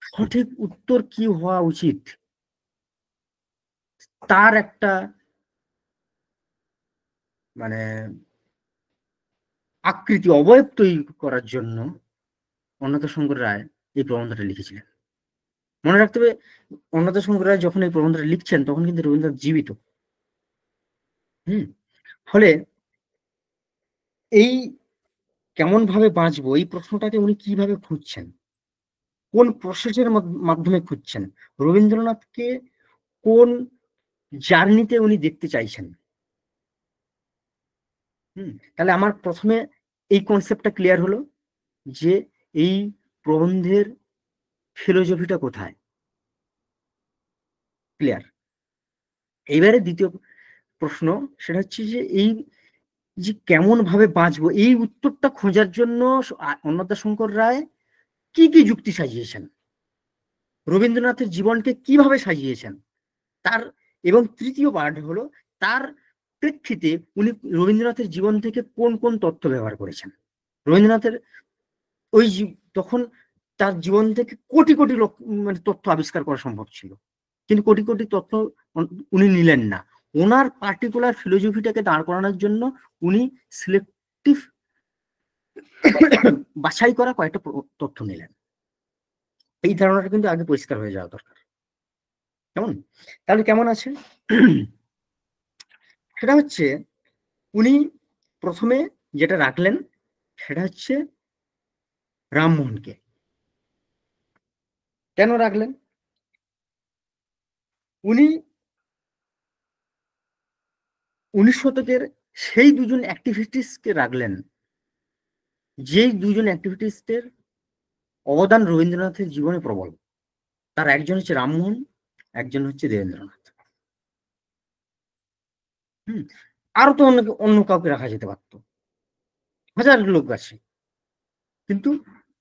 সঠিক উত্তর কি হওয়া উচিত, তার একটা মানে আকৃতি, অবয়ব তৈরি করার জন্য অন্নদাশঙ্কর রায় এই প্রবন্ধটা লিখেছিলেন। মনে রাখতে হবে, অন্নদাশঙ্কর রায় যখন এই প্রবন্ধটা লিখছেন, তখন কিন্তু রবীন্দ্রনাথ জীবিত। হুম, ফলে এই কেমন ভাবে বাঁচবো, এই প্রশ্নটাকে উনি কিভাবে খুঁজছেন, কোন প্রসেসের মাধ্যমে খুঁজছেন, রবীন্দ্রনাথকে কোন জার্নিতে উনি দেখতে চাইছেন। তাহলে আমার প্রথমে এই কনসেপ্টটা ক্লিয়ার হলো যে এই প্রবন্ধের ফিলোসফিটা কোথায়, ক্লিয়ার। এইবারে দ্বিতীয় প্রশ্ন, সেটা হচ্ছে যে এই যে কেমন ভাবে বাঁচবো, এই উত্তরটা খোঁজার জন্য অন্নদাশঙ্কর রায় কি কি যুক্তি সাজিয়েছেন, রবীন্দ্রনাথের জীবনকে কিভাবে সাজিয়েছেন তার। এবং তৃতীয় পার্ট হলো, তার প্রেক্ষিতে উনি রবীন্দ্রনাথের জীবন থেকে কোন কোন তথ্য ব্যবহার করেছেন। রবীন্দ্রনাথের ওই তখন তার জীবন থেকে কোটি কোটি মানে তথ্য আবিষ্কার করা সম্ভব ছিল, কিন্তু কোটি কোটি তথ্য উনি নিলেন না। ওনার পার্টিকুলার ফিলোসফিটাকে দাঁড় করানোর জন্য উনি সিলেক্টিভ বাছাই করা কয়েকটা তথ্য নিলেন। এই ধারণাটা কিন্তু আগে পরিষ্কার হয়ে যাওয়া দরকার। কেমন, তাহলে কেমন আছে? সেটা হচ্ছে, উনি প্রথমে যেটা রাখলেন, সেটা হচ্ছে রামমোহনকে। কেন রাখলেন? উনি 19 শতকের সেই দুজন অ্যাক্টিভিস্টকে রাখলেন, যেই দুজন অ্যাক্টিভিস্টের অবদান রবীন্দ্রনাথের জীবনে প্রবল। তার একজন হচ্ছে রামমোহন, একজন হচ্ছে দেবেন্দ্রনাথ। হম, আরো তো অন্য অন্য কাউকে রাখা যেতে পারতো, হাজার লোক আছে, কিন্তু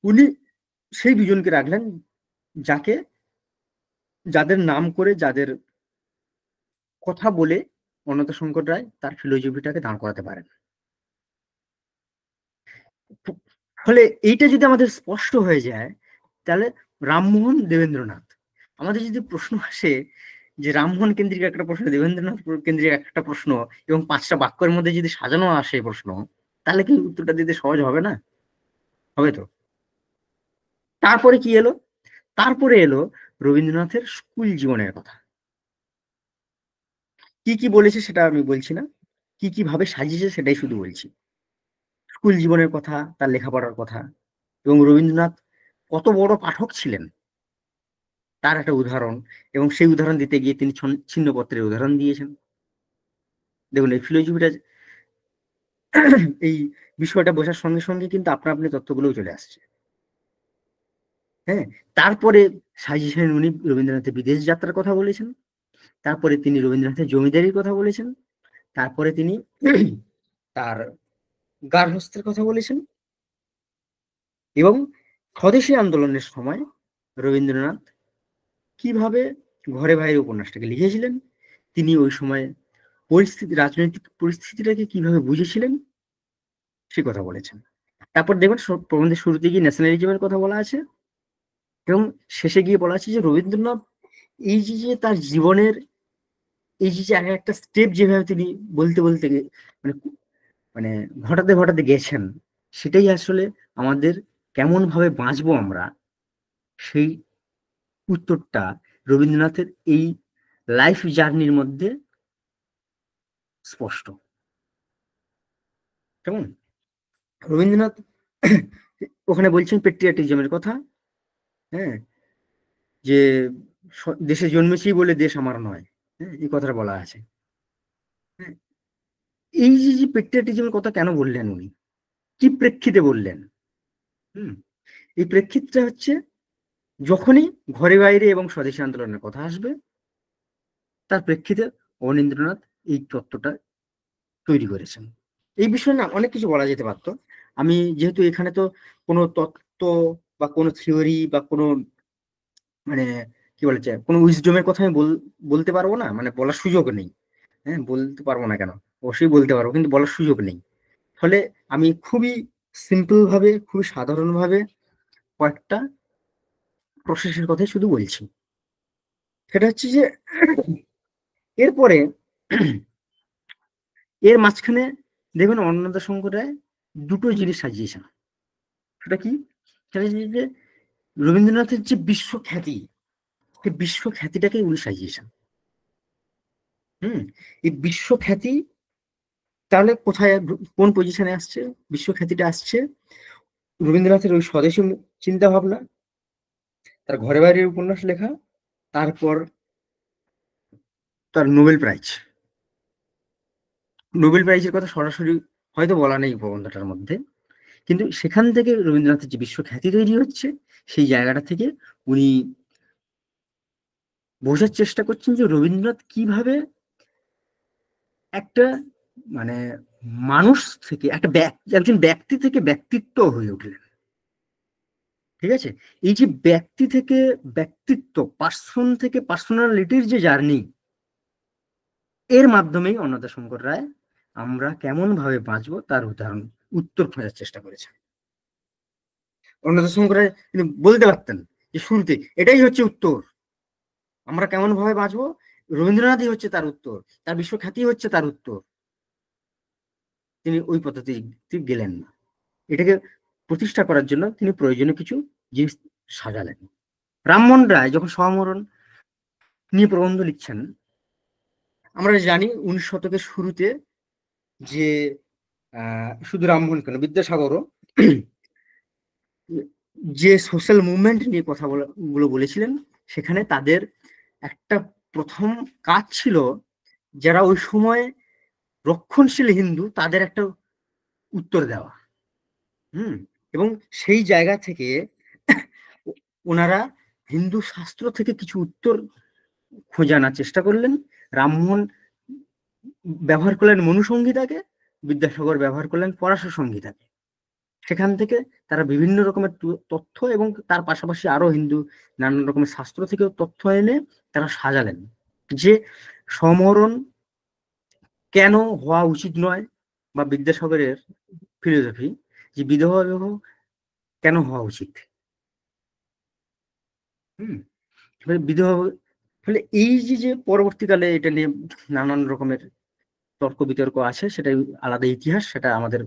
উনি সেই দুজনকে রাখলেন, যাকে যাদের নাম করে, যাদের কথা বলে অন্নদাশঙ্কর রায় তার ফিলোসফিটাকে দাঁড় করাতে পারেন। ফলে এইটা যদি আমাদের স্পষ্ট হয়ে যায়, তাহলে রামমোহন, দেবেন্দ্রনাথ, আমাদের যদি প্রশ্ন আসে যে রামমোহন কেন্দ্রিক একটা প্রশ্ন, দেবেন্দ্রনাথ কেন্দ্রিক একটা প্রশ্ন, এবং 5টা বাক্যের মধ্যে যদি সাজানো আসে প্রশ্ন, তাহলে কি উত্তরটা দিতে সহজ হবে না? হবে তো। তারপরে কি এলো? তারপরে এলো রবীন্দ্রনাথের স্কুল জীবনের কথা। কি কি বলেছে সেটা আমি বলছি না, কি কি ভাবে সাজিয়েছে সেটাই শুধু বলছি। স্কুল জীবনের কথা, তার লেখাপড়ার কথা, এবং রবীন্দ্রনাথ কত বড় পাঠক ছিলেন তার একটা উদাহরণ। এবং সেই উদাহরণ দিতে গিয়ে তিনি ছিন্নপত্রের উদাহরণ দিয়েছেন। দেখুন, এই ফিলোসফিটা, এই বিষয়টা বোঝার সঙ্গে সঙ্গে কিন্তু আপনা আপনি তথ্যগুলোও চলে আসছে। হ্যাঁ, তারপরে সাজেশন উনি রবীন্দ্রনাথের বিদেশ যাত্রার কথা বলেছেন, তারপরে তিনি রবীন্দ্রনাথের জমিদারির কথা বলেছেন, তারপরে তিনি তার গার্হস্থ্যের কথা বলেছেন, এবং স্বদেশী আন্দোলনের সময় রবীন্দ্রনাথ কিভাবে ঘরে বাইরে উপন্যাসটাকে লিখেছিলেন, তিনি ওই সময় রাজনৈতিক পরিস্থিতিটাকে কিভাবে বুঝেছিলেন সে কথা বলেছেন। তারপর দেখবেন প্রবন্ধের শুরুতে গিয়ে ন্যাশনালিজমের কথা বলা আছে, এবং শেষে গিয়ে বলা আছে যে রবীন্দ্রনাথ এই যে তার জীবনের এই যে এক একটা স্টেপ যেভাবে তিনি বলতে বলতে মানে মানে ঘটাতে ঘটাতে গেছেন, সেটাই আসলে আমাদের কেমন ভাবে বাঁচবো আমরা, সেই উত্তরটা রবীন্দ্রনাথের এই লাইফ জার্নির মধ্যে স্পষ্ট। কেমন রবীন্দ্রনাথ ওখানে বলছেন পেট্রিয়াটিজমের কথা, হ্যাঁ, যে দেশে জন্মেছি বলে দেশ আমার নয়, হ্যাঁ, এই কথাটা বলা আছে। হ্যাঁ, এই যে পেট্রিয়াটিজমের কথা কেন বললেন উনি, কি প্রেক্ষিতে বললেন? এই প্রেক্ষিতটা হচ্ছে যখনই ঘরে বাইরে এবং স্বদেশী আন্দোলনের কথা আসবে, তার প্রেক্ষিতে অবনীন্দ্রনাথ এই তত্ত্বটা তৈরি করেছেন। এই বিষয়ে না অনেক কিছু বলা যেতে পারতো। আমি যেহেতু এখানে তো কোনো তত্ত্ব বা কোনো থিওরি বা কোনো মানে কি বলে কোনো উইজডমের কথা আমি বলতে পারবো না, মানে বলার সুযোগ নেই। হ্যাঁ, বলতে পারবো না কেন, অবশ্যই বলতে পারবো, কিন্তু বলার সুযোগ নেই। ফলে আমি খুবই সিম্পল ভাবে, খুবই সাধারণ ভাবে কয়েকটা প্রসেসের কথাই শুধু বলছি। সেটা হচ্ছে যে এরপরে এর মাঝখানে দেখবেন অন্নদাশঙ্কর রায় দুটো জিনিস সাজিয়েছেন। সেটা কি? সেটা যে রবীন্দ্রনাথের যে বিশ্বখ্যাতি, সেই বিশ্বখ্যাতিটাকে উনি সাজিয়েছেন। এই বিশ্বখ্যাতি তাহলে কোথায়, কোন পজিশনে আসছে বিশ্বখ্যাতিটা? আসছে রবীন্দ্রনাথের ওই স্বদেশী চিন্তা ভাবনা, তার ঘরে বাইরের উপন্যাস লেখা, তারপর তার নোবেল প্রাইজ। নোবেল প্রাইজের কথা সরাসরি হয়তো বলা নেই প্রবন্ধটার মধ্যে, কিন্তু সেখান থেকে রবীন্দ্রনাথের যে বিশ্বখ্যাতি তৈরি হচ্ছে, সেই জায়গাটা থেকে উনি বোঝার চেষ্টা করছেন যে রবীন্দ্রনাথ কিভাবে একটা মানে মানুষ থেকে একজন ব্যক্তি থেকে ব্যক্তিত্ব হয়ে উঠলেন। ঠিক আছে, এই যে ব্যক্তি থেকে ব্যক্তিত্ব, পার্সন থেকে পার্সোনালিটির যে জার্নি, এর মাধ্যমেই অন্নদাশঙ্কর রায় আমরা কেমন ভাবে বাঁচবো তার উত্তর খোঁজার চেষ্টা করেছেন। অন্নদাশঙ্কর রায় তিনি বলতে পারতেন যে শুরুতে এটাই হচ্ছে উত্তর, আমরা কেমন ভাবে বাঁচবো, রবীন্দ্রনাথই হচ্ছে তার উত্তর, তার বিশ্বখ্যাতি হচ্ছে তার উত্তর। তিনি ওই পদ্ধতি গেলেন না, এটাকে প্রতিষ্ঠা করার জন্য তিনি প্রয়োজনীয় কিছু জিনিস সাজালেন। রামমোহন রায় যখন সমরণ নিয়ে প্রবন্ধ লিখছেন, আমরা জানি 19 শতকের শুরুতে যে শুধু রামমোহন কেন, বিদ্যাসাগরও যে সোশ্যাল মুভমেন্ট নিয়ে কথা গুলো বলেছিলেন, সেখানে তাদের একটা প্রথম কাজ ছিল যারা ওই সময় রক্ষণশীল হিন্দু তাদের একটা উত্তর দেওয়া। এবং সেই জায়গা থেকে ওনারা হিন্দু শাস্ত্র থেকে কিছু উত্তর খোঁজে আনার চেষ্টা করলেন। রামমোহন ব্যবহার করলেন মনুসংহিতাকে, বিদ্যাসাগর ব্যবহার করলেন পরাশর সংহিতাকে। সেখান থেকে তারা বিভিন্ন রকমের তথ্য এবং তার পাশাপাশি আরো হিন্দু নানান রকমের শাস্ত্র থেকেও তথ্য এনে তারা সাজালেন যে সমরণ কেন হওয়া উচিত নয়, বা বিদ্যাসাগরের ফিলোসফি যে বিধবা বিবাহ কেন হওয়া উচিত। বিধবা, ফলে এই যে পরবর্তীকালে এটা নিয়ে নানান রকমের তর্ক বিতর্ক আছে, সেটাই আলাদা ইতিহাস, সেটা আমাদের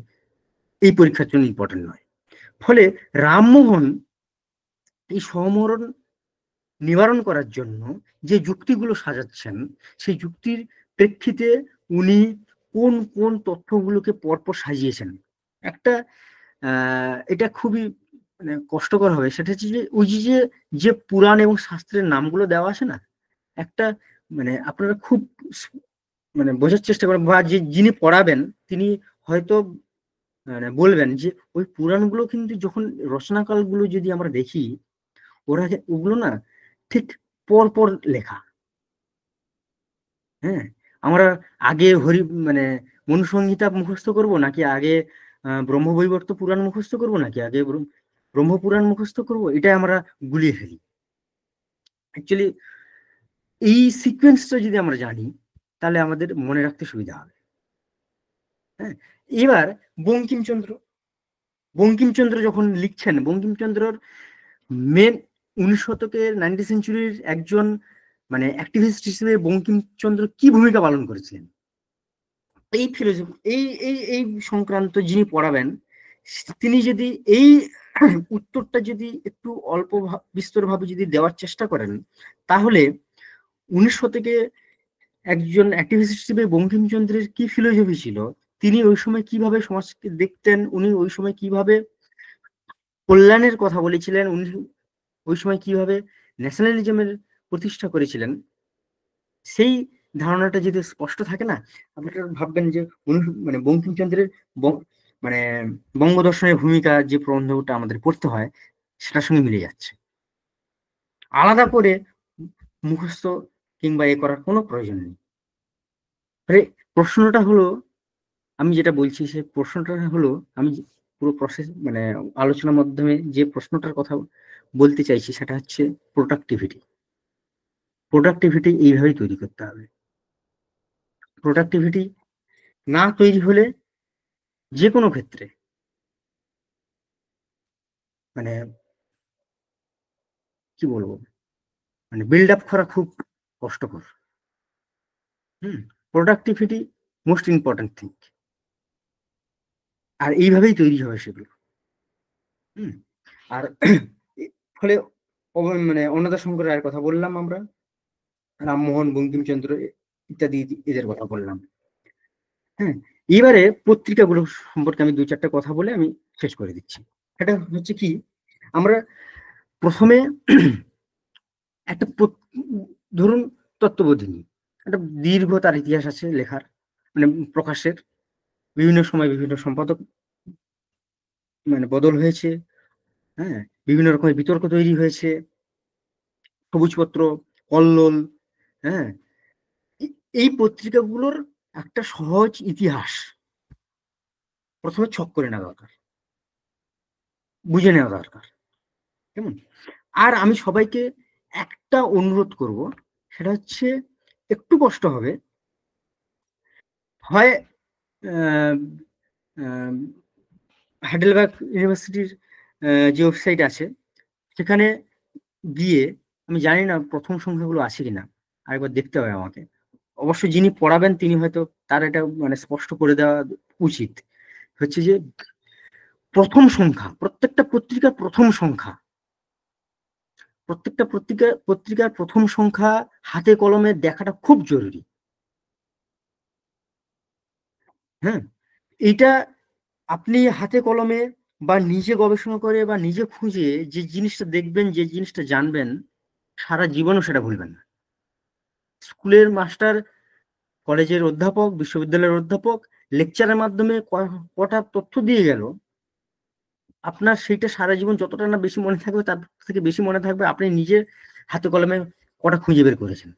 এই পরীক্ষার জন্য ইম্পর্টেন্ট নয়। ফলে রামমোহন এই সমরণ নিবারণ করার জন্য যে যুক্তিগুলো সাজাচ্ছেন, সেই যুক্তির প্রেক্ষিতে উনি কোন কোন তথ্যগুলোকে পরপর সাজিয়েছেন, একটা এটা খুবই মানে কষ্টকর হবে, সেটা হচ্ছে যে ওই যে যে পুরাণ এবং শাস্ত্রের নামগুলো দেওয়া আছে না, একটা মানে আপনারা খুব মানে বোঝার চেষ্টা করেন, বা যে যিনি পড়াবেন তিনি হয়তো মানে বলবেন যে ওই পুরাণগুলো কিন্তু যখন রচনাকালগুলো যদি আমরা দেখি, ওগুলো না ঠিক পর পর লেখা। হ্যাঁ, আমরা আগে মানে মনুসংহিতা মুখস্থ করব, নাকি আগে ব্রহ্মবৈবর্ত পুরাণ মুখস্থ করব, নাকি আগে ব্রহ্মপুরাণ মুখস্থ করব, এটা আমরা গুলিয়ে ফেলি। অ্যাকচুয়ালি এই সিকোয়েন্সটা যদি আমরা জানি, তাহলে আমাদের মনে রাখতে সুবিধা হবে। হ্যাঁ, এবার বঙ্কিমচন্দ্র বঙ্কিমচন্দ্র যখন লিখছেন, বঙ্কিমচন্দ্রর মেন 19 শতকের 19th সেঞ্চুরির একজন মানে অ্যাক্টিভিস্ট হিসেবে বঙ্কিমচন্দ্র কি ভূমিকা পালন করেছিলেন, এই ফিলোসফি এই এই এই সংক্রান্ত যিনি পড়াবেন, তিনি যদি এই উত্তরটা যদি একটু অল্প বিস্তর ভাবে যদি দেওয়ার চেষ্টা করেন, তাহলে 19 শতকে একজন অ্যাক্টিভিস্ট হিসেবে বঙ্কিমচন্দ্রের কি ফিলোসফি ছিল, তিনি ওই সময় কিভাবে সমাজকে দেখতেন, উনি ওই সময় কিভাবে কল্যাণের কথা বলেছিলেন, উনি ওই সময় কিভাবে ন্যাশনালিজমের প্রতিষ্ঠা করেছিলেন, সেই ধারণাটা যদি স্পষ্ট থাকে না, আপনারা ভাববেন যে মানে বঙ্কিমচন্দ্রের মানে বঙ্গদর্শনের ভূমিকা যে প্রবন্ধটা আমাদের পড়তে হয়, সেটার সঙ্গে মিলে যাচ্ছে। আলাদা করে মুখস্থ কিংবা এ করার কোনো প্রয়োজন নেই। প্রশ্নটা হলো, আমি যেটা বলছি সে প্রশ্নটা হলো, আমি পুরো প্রসেস মানে আলোচনার মাধ্যমে যে প্রশ্নটার কথা বলতে চাইছি, সেটা হচ্ছে প্রোডাক্টিভিটি। প্রোডাক্টিভিটি এইভাবেই তৈরি করতে হবে। প্রোডাক্টিভিটি না তৈরি হলে যে কোনো ক্ষেত্রে মানে কি বলবো, মানে বিল্ড আপ করা খুব কষ্টকর। প্রোডাক্টিভিটি মোস্ট ইম্পর্টেন্ট থিং, আর এইভাবেই তৈরি হবে সেগুলো। আর ফলে মানে অন্নদাশঙ্কর রায়ের কথা বললাম, আমরা রামমোহন, বঙ্কিমচন্দ্র ইত্যাদি এদের কথা বললাম। হ্যাঁ, এবারে পত্রিকাগুলো সম্পর্কে আমি 2-4টা কথা বলে আমি শেষ করে দিচ্ছি। এটা হচ্ছে কি, আমরা প্রথমে একটা ধরুন তত্ত্ববোধিনী, একটা দীর্ঘ তার ইতিহাস আছে লেখার, মানে প্রকাশের, বিভিন্ন সময় বিভিন্ন সম্পাদক মানে বদল হয়েছে। হ্যাঁ, বিভিন্ন রকমের বিতর্ক তৈরি হয়েছে, সবুজপত্র, কল্লোল। হ্যাঁ, এই পত্রিকাগুলোর একটা সহজ ইতিহাস প্রথমে ছক করে নেওয়া দরকার, বুঝে নেওয়া দরকার। কেমন? আর আমি সবাইকে একটা অনুরোধ করব, সেটা হচ্ছে একটু কষ্ট হবে, হয় হাইডেলবার্গ ইউনিভার্সিটির যে ওয়েবসাইট আছে সেখানে গিয়ে, আমি জানি না প্রথম সংখ্যাগুলো আছে কিনা, আরেকবার দেখতে হবে আমাকে। অবশ্য যিনি পড়াবেন তিনি হয়তো তার এটা মানে স্পষ্ট করে দেওয়া উচিত, হচ্ছে যে প্রথম সংখ্যা, প্রত্যেকটা পত্রিকার প্রথম সংখ্যা, প্রত্যেকটা পত্রিকার প্রথম সংখ্যা হাতে কলমে দেখাটা খুব জরুরি। হ্যাঁ, এটা আপনি হাতে কলমে বা নিজে গবেষণা করে বা নিজে খুঁজে যে জিনিসটা দেখবেন, যে জিনিসটা জানবেন, সারা জীবনও সেটা ভুলবেন না। স্কুলের মাস্টার, কলেজের অধ্যাপক, বিশ্ববিদ্যালয়ের অধ্যাপক লেকচারের মাধ্যমে কটা তথ্য দিয়ে গেল, আপনার সেইটা সারা জীবন যতটা না বেশি মনে থাকবে, তার থেকে বেশি মনে থাকবে আপনি নিজের হাতে কলমে কটা খুঁজে বের করেছেন।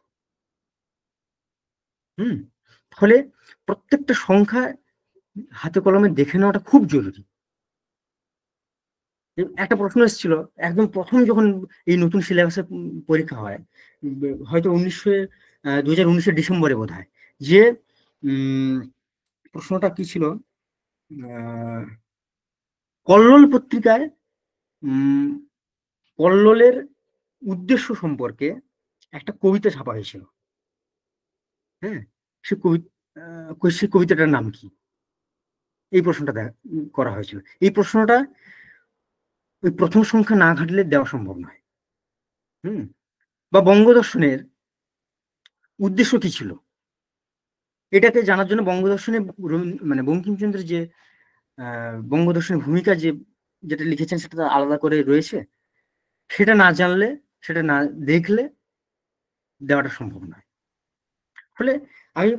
হুম, ফলে প্রত্যেকটা সংখ্যা হাতে কলমে দেখে নেওয়াটা খুব জরুরি। একটা প্রশ্ন এসেছিল একদম প্রথম যখন এই নতুন সিলেবাসে পরীক্ষা হয়, হয়তো 2019-এর ডিসেম্বরে বোধ হয়, যে প্রশ্নটা কি ছিল, কল্লোল পত্রিকায় কল্লোলের উদ্দেশ্য সম্পর্কে একটা কবিতা ছাপা হয়েছিল। হ্যাঁ, সে সেই কবিতাটার নাম কি, এই প্রশ্নটা করা হয়েছিল। এই প্রশ্নটা ওই প্রথম সংখ্যা না ঘাটলে দেওয়া সম্ভব নয়। বা বঙ্গদর্শনের উদ্দেশ্য কি ছিল, এটাকে জানার জন্য বঙ্গদর্শনে মানে বঙ্কিমচন্দ্রের যে বঙ্গদর্শনের ভূমিকা যেটা লিখেছেন সেটা আলাদা করে রয়েছে, সেটা না জানলে, সেটা না দেখলে দেওয়াটা সম্ভব নয়। ফলে আমি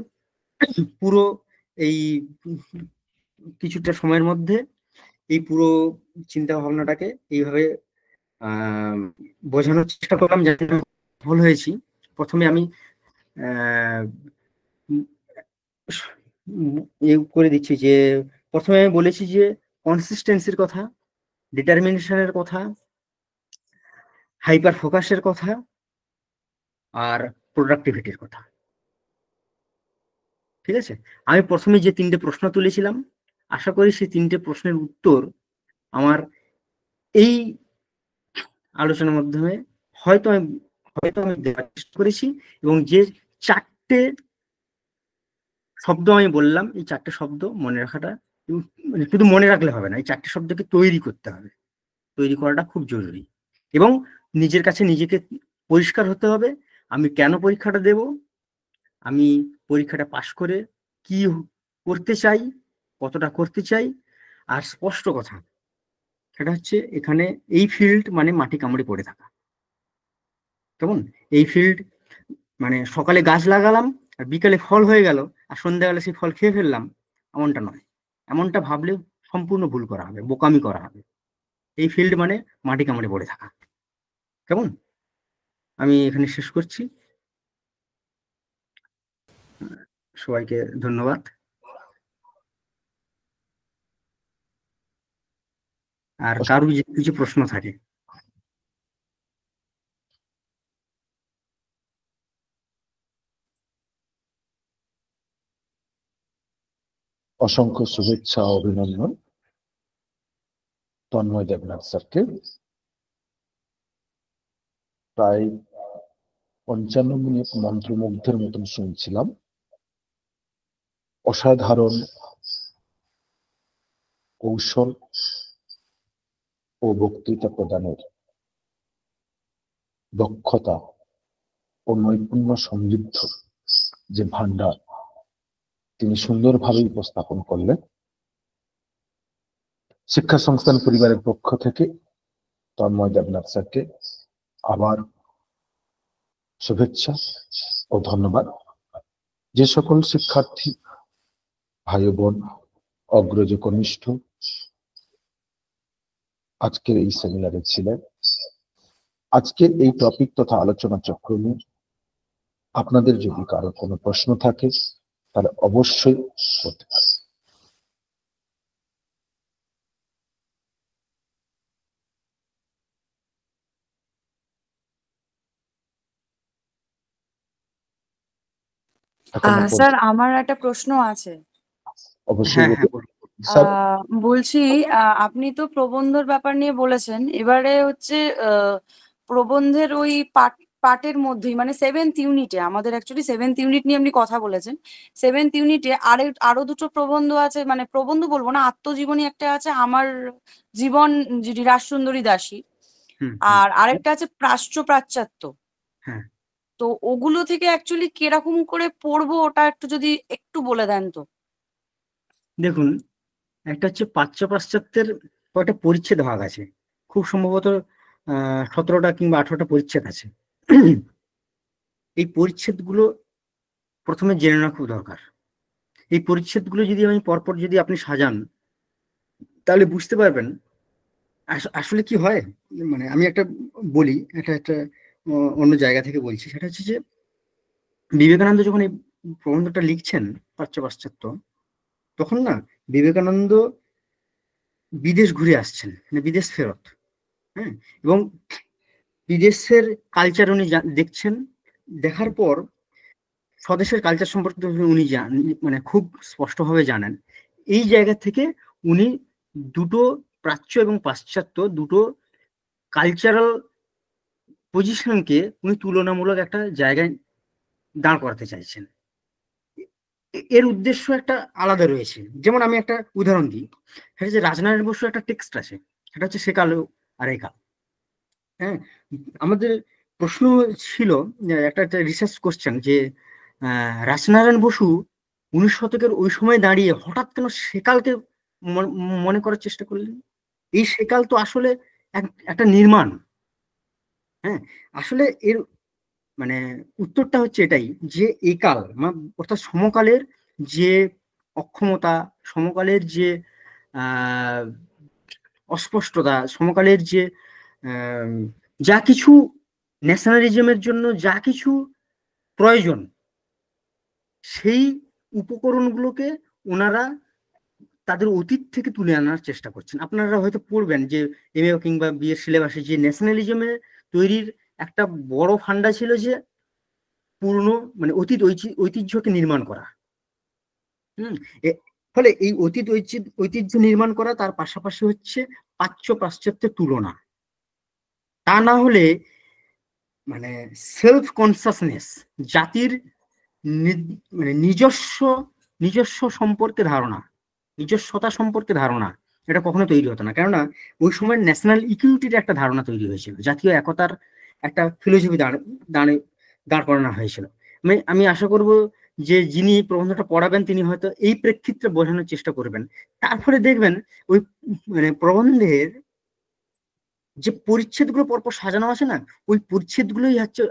পুরো এই কিছুটা সময়ের মধ্যে এই পুরো চিন্তা ভাবনাটাকে এইভাবে আহ বোঝানোর চেষ্টা করলাম, যাতে ভুল হয়েছি। প্রথমে আমি আহ করে দিচ্ছি যে প্রথমে আমি বলেছি যে কনসিস্টেন্সির কথা, ডিটারমিনেশনের কথা, হাইপার ফোকাসের কথা, আর প্রোডাক্টিভিটির কথা। ঠিক আছে, আমি প্রথমে যে তিনটে প্রশ্ন তুলেছিলাম, আশা করি সেই তিনটে প্রশ্নের উত্তর আমার এই আলোচনার মাধ্যমে হয়তো আমি দেওয়ার চেষ্টা করেছি। এবং যে চারটে শব্দ আমি বললাম, এই চারটে শব্দ মনে রাখাটা, মানে শুধু মনে রাখলে হবে না, এই চারটে শব্দকে তৈরি করতে হবে। তৈরি করাটা খুব জরুরি। এবং নিজের কাছে নিজেকে পরিষ্কার হতে হবে, আমি কেন পরীক্ষাটা দেব, আমি পরীক্ষাটা পাশ করে কি করতে চাই, কতটা করতে চাই। আর স্পষ্ট কথা, সেটা হচ্ছে এখানে এই ফিল্ড মানে মাটি কামড়ে পড়ে থাকা। কেমন, এই ফিল্ড মানে সকালে গাছ লাগালাম আর বিকালে ফল হয়ে গেল, আর সন্ধ্যাবেলা সেই ফল খেয়ে ফেললাম, এমনটা নয়। এমনটা ভাবলে সম্পূর্ণ ভুল করা হবে, বোকামি করা হবে। এই ফিল্ড মানে মাটি কামড়ে পড়ে থাকা। কেমন, আমি এখানে শেষ করছি। সবাইকে ধন্যবাদ। আর কারো যদি কিছু প্রশ্ন থাকে। অসংখ্য শুভেচ্ছা ও অভিনন্দন তন্ময় দেবনাথ স্যারকে। প্রায় 55 মিনিট মন্ত্রমুগ্ধের মতন শুনছিলাম। অসাধারণ কৌশল ও বক্তৃতা প্রদানের দক্ষতা ও নৈপুণ্য সমৃদ্ধ যে ভান্ডার তিনি সুন্দরভাবে উপস্থাপন করলেন। শিক্ষা সংস্থান পরিবারের পক্ষ থেকে তন্ময় দেবনাথ স্যারকে আবার শুভেচ্ছা ও ধন্যবাদ। যে সকল শিক্ষার্থী ভাই বোন, অগ্রজ কনিষ্ঠ আজকের এই সেমিনারে ছিলেন, আজকের এই টপিক তথা আলোচনা চক্র নিয়ে আপনাদের যদি কারো কোনো প্রশ্ন থাকে তাহলে অবশ্যই করতে পারেন। স্যার আমার একটা প্রশ্ন আছে। অবশ্যই বলছি আপনি তো প্রবন্ধের ব্যাপার নিয়ে বলেছেন, এবারে হচ্ছে প্রবন্ধের ওই পার্টের মধ্যেই মানে 7th ইউনিটে, আমাদের অ্যাকচুয়ালি 7th ইউনিট নিয়ে আপনি কথা বলেছেন। 7th ইউনিটে আরো দুটো প্রবন্ধ আছে, মানে প্রবন্ধ বলবো না, আত্মজীবনী একটা আছে, আমার জীবন, যেটি রাজসুন্দরী দাসী, আর আরেকটা আছে প্রাচ্য পাশ্চাত্য। তো ওগুলো থেকে অ্যাকচুয়ালি কিরকম করে পড়বো ওটা একটু যদি একটু বলে দেন তো। দেখুন, একটা হচ্ছে প্রাচ্য পাশ্চাত্যের কয়েকটা পরিচ্ছেদ ভাগ আছে, খুব সম্ভবত 17টা কিংবা 18টা পরিচ্ছেদ আছে। এই পরিচ্ছেদগুলো প্রথমে জেনে নেওয়া খুব দরকার। এই পরিচ্ছেদগুলো যদি আমি পরপর যদি আপনি সাজান, তাহলে বুঝতে পারবেন আসলে কি হয়। মানে আমি একটা বলি, একটা অন্য জায়গা থেকে বলছি, সেটা হচ্ছে যে বিবেকানন্দ যখন এই প্রবন্ধটা লিখছেন প্রাচ্য পাশ্চাত্য, তখন না বিবেকানন্দ বিদেশ ঘুরে আসছেন, মানে বিদেশ ফেরত। হ্যাঁ, এবং বিদেশের কালচার উনি দেখছেন, দেখার পর স্বদেশের কালচার সম্পর্কে উনি মানে খুব স্পষ্টভাবে জানেন। এই জায়গা থেকে উনি দুটো প্রাচ্য এবং পাশ্চাত্য দুটো কালচারাল পজিশনকে উনি তুলনামূলক একটা জায়গায় দাঁড় করাতে চাইছেন। এর উদ্দেশ্য একটা আলাদা রয়েছে। যেমন আমি একটা উদাহরণ দিই, সেটা হচ্ছে রাজনারায়ণ বসু একটা টেক্সট আছে, সেটা হচ্ছে সেকালো আর একাল। হ্যাঁ, আমাদের প্রশ্ন ছিল, একটা রিসার্চ কোশ্চেন, যে রাজনারায়ণ বসু 19 শতকের ওই সময় দাঁড়িয়ে হঠাৎ কেন সেকালকে মনে করার চেষ্টা করলেন? এই সেকাল তো আসলে একটা নির্মাণ। হ্যাঁ, আসলে এর মানে উত্তরটা হচ্ছে এটাই, যে এই কাল অর্থাৎ সমকালের যে অক্ষমতা, সমকালের যে আহ অস্পষ্টতা, সমকালের যে যা কিছু ন্যাশনালিজমের জন্য যা কিছু প্রয়োজন, সেই উপকরণগুলোকে ওনারা তাদের অতীত থেকে তুলে আনার চেষ্টা করছেন। আপনারা হয়তো পড়বেন যে এমএ কিংবা বিএর সিলেবাসে যে ন্যাশনালিজমের তৈরির একটা বড় ফান্ডা ছিল যে পুরনো মানে অতীত ঐতিহ্যকে নির্মাণ করা। হুম। ফলে এই অতীত ঐতিহ্য নির্মাণ করা, তার পাশাপাশি হচ্ছে প্রাচ্য পাশ্চাত্যের তুলনা। তা না হলে মানে সেলফ কনসাসনেস, জাতির মানে নিজস্ব সম্পর্কে ধারণা, নিজস্বতা সম্পর্কে ধারণা, এটা কখনো তৈরি হতো না। কেননা ওই সময় ন্যাশনাল ইকুইটির একটা ধারণা তৈরি হয়েছিল, জাতীয় একতার একটা ফিলোসফি দাঁড় করানো হয়েছিল। আমি আশা করব যে যিনি প্রবন্ধটা পড়াবেন তিনি হয়তো এই প্রেক্ষিতে বোঝানোর চেষ্টা করবেন। তারপরে দেখবেন ওই মানে প্রবন্ধের যে পরিচ্ছেদগুলো পরপর সাজানো আছে না, ওই পরিচ্ছেদগুলোই হচ্ছে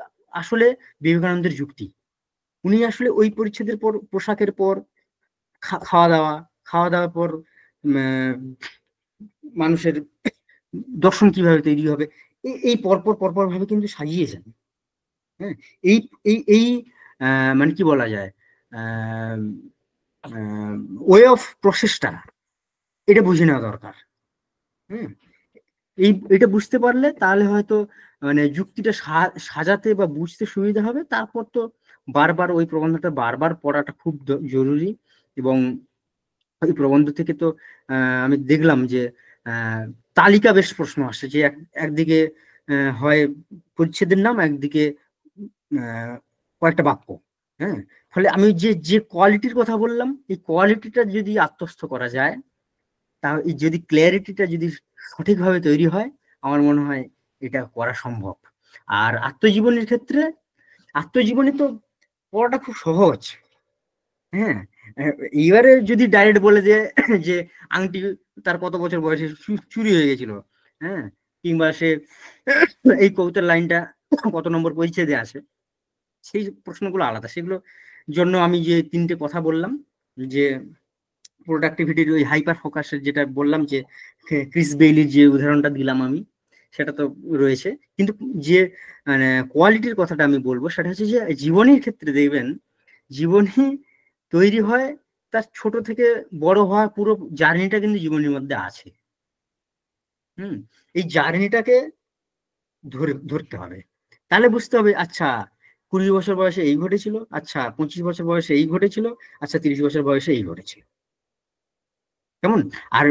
আসলে বিবেকানন্দের যুক্তি। উনি আসলে ওই পরিচ্ছেদের পর পোশাকের পর খাওয়া দাওয়ার পর মানুষের দর্শন কিভাবে তৈরি হবে, এই পরপর ভাবে কিন্তু সাজিয়েছেন। হ্যাঁ, এই এই এই মানে কি বলা যায়, ওয়ে অফ প্রসেসটা এটা বুঝে নেওয়া দরকার। হুম, এটা বুঝতে পারলে তাহলে হয়তো মানে যুক্তিটা সাজাতে বা বুঝতে সুবিধা হবে। তারপর তো বারবার ওই প্রবন্ধটা বারবার পড়াটা খুব জরুরি। এবং ওই প্রবন্ধ থেকে তো আমি দেখলাম যে তালিকা বেশ প্রশ্ন আসছে, যে একদিকে হয় পরিচ্ছেদের নাম, একদিকে কয়েকটা বাক্য। হ্যাঁ, ফলে আমি যে কোয়ালিটির কথা বললাম, এই কোয়ালিটিটা যদি আত্মস্থ করা যায়, তাহলে যদি ক্লিয়ারিটিটা যদি সঠিকভাবে তৈরি হয়, আমার মনে হয় এটা করা সম্ভব। আর আত্মজীবনীর ক্ষেত্রে, আত্মজীবনী তো পড়াটা খুব সহজ। হ্যাঁ, এইবারে যদি ডাইরেক্ট বলে যে আংটি তার কত বছর বয়সে চুরি হয়ে গেছিল, হ্যাঁ, কিংবা সে এই কবিতার লাইনটা কত নম্বর পরিচ্ছেদে আছে, সেই প্রশ্নগুলো আলাদা। সেগুলো জন্য আমি যে তিনটে কথা বললাম, যে প্রোডাক্টিভিটির ওই হাইপার ফোকাসের যেটা বললাম, যে ক্রিস বেইলির যে উদাহরণটা দিলাম আমি, সেটা তো রয়েছে। কিন্তু যে মানে কোয়ালিটির কথাটা আমি বলবো, সেটা হচ্ছে যে জীবনীর ক্ষেত্রে দেখবেন, জীবনী তৈরি হয় তার ছোট থেকে বড় হওয়া পুরো জার্নিটা কিন্তু জীবনের মধ্যে আছে। এই জার্নিটাকে ধরতে হবে, তাহলে বুঝতে হবে আচ্ছা 20 বছর বয়সে এই ঘটেছিল, আচ্ছা 25 বছর বয়সে এই ঘটেছিল, আচ্ছা 30 বছর বয়সে এই ঘটেছিল। কেমন? আর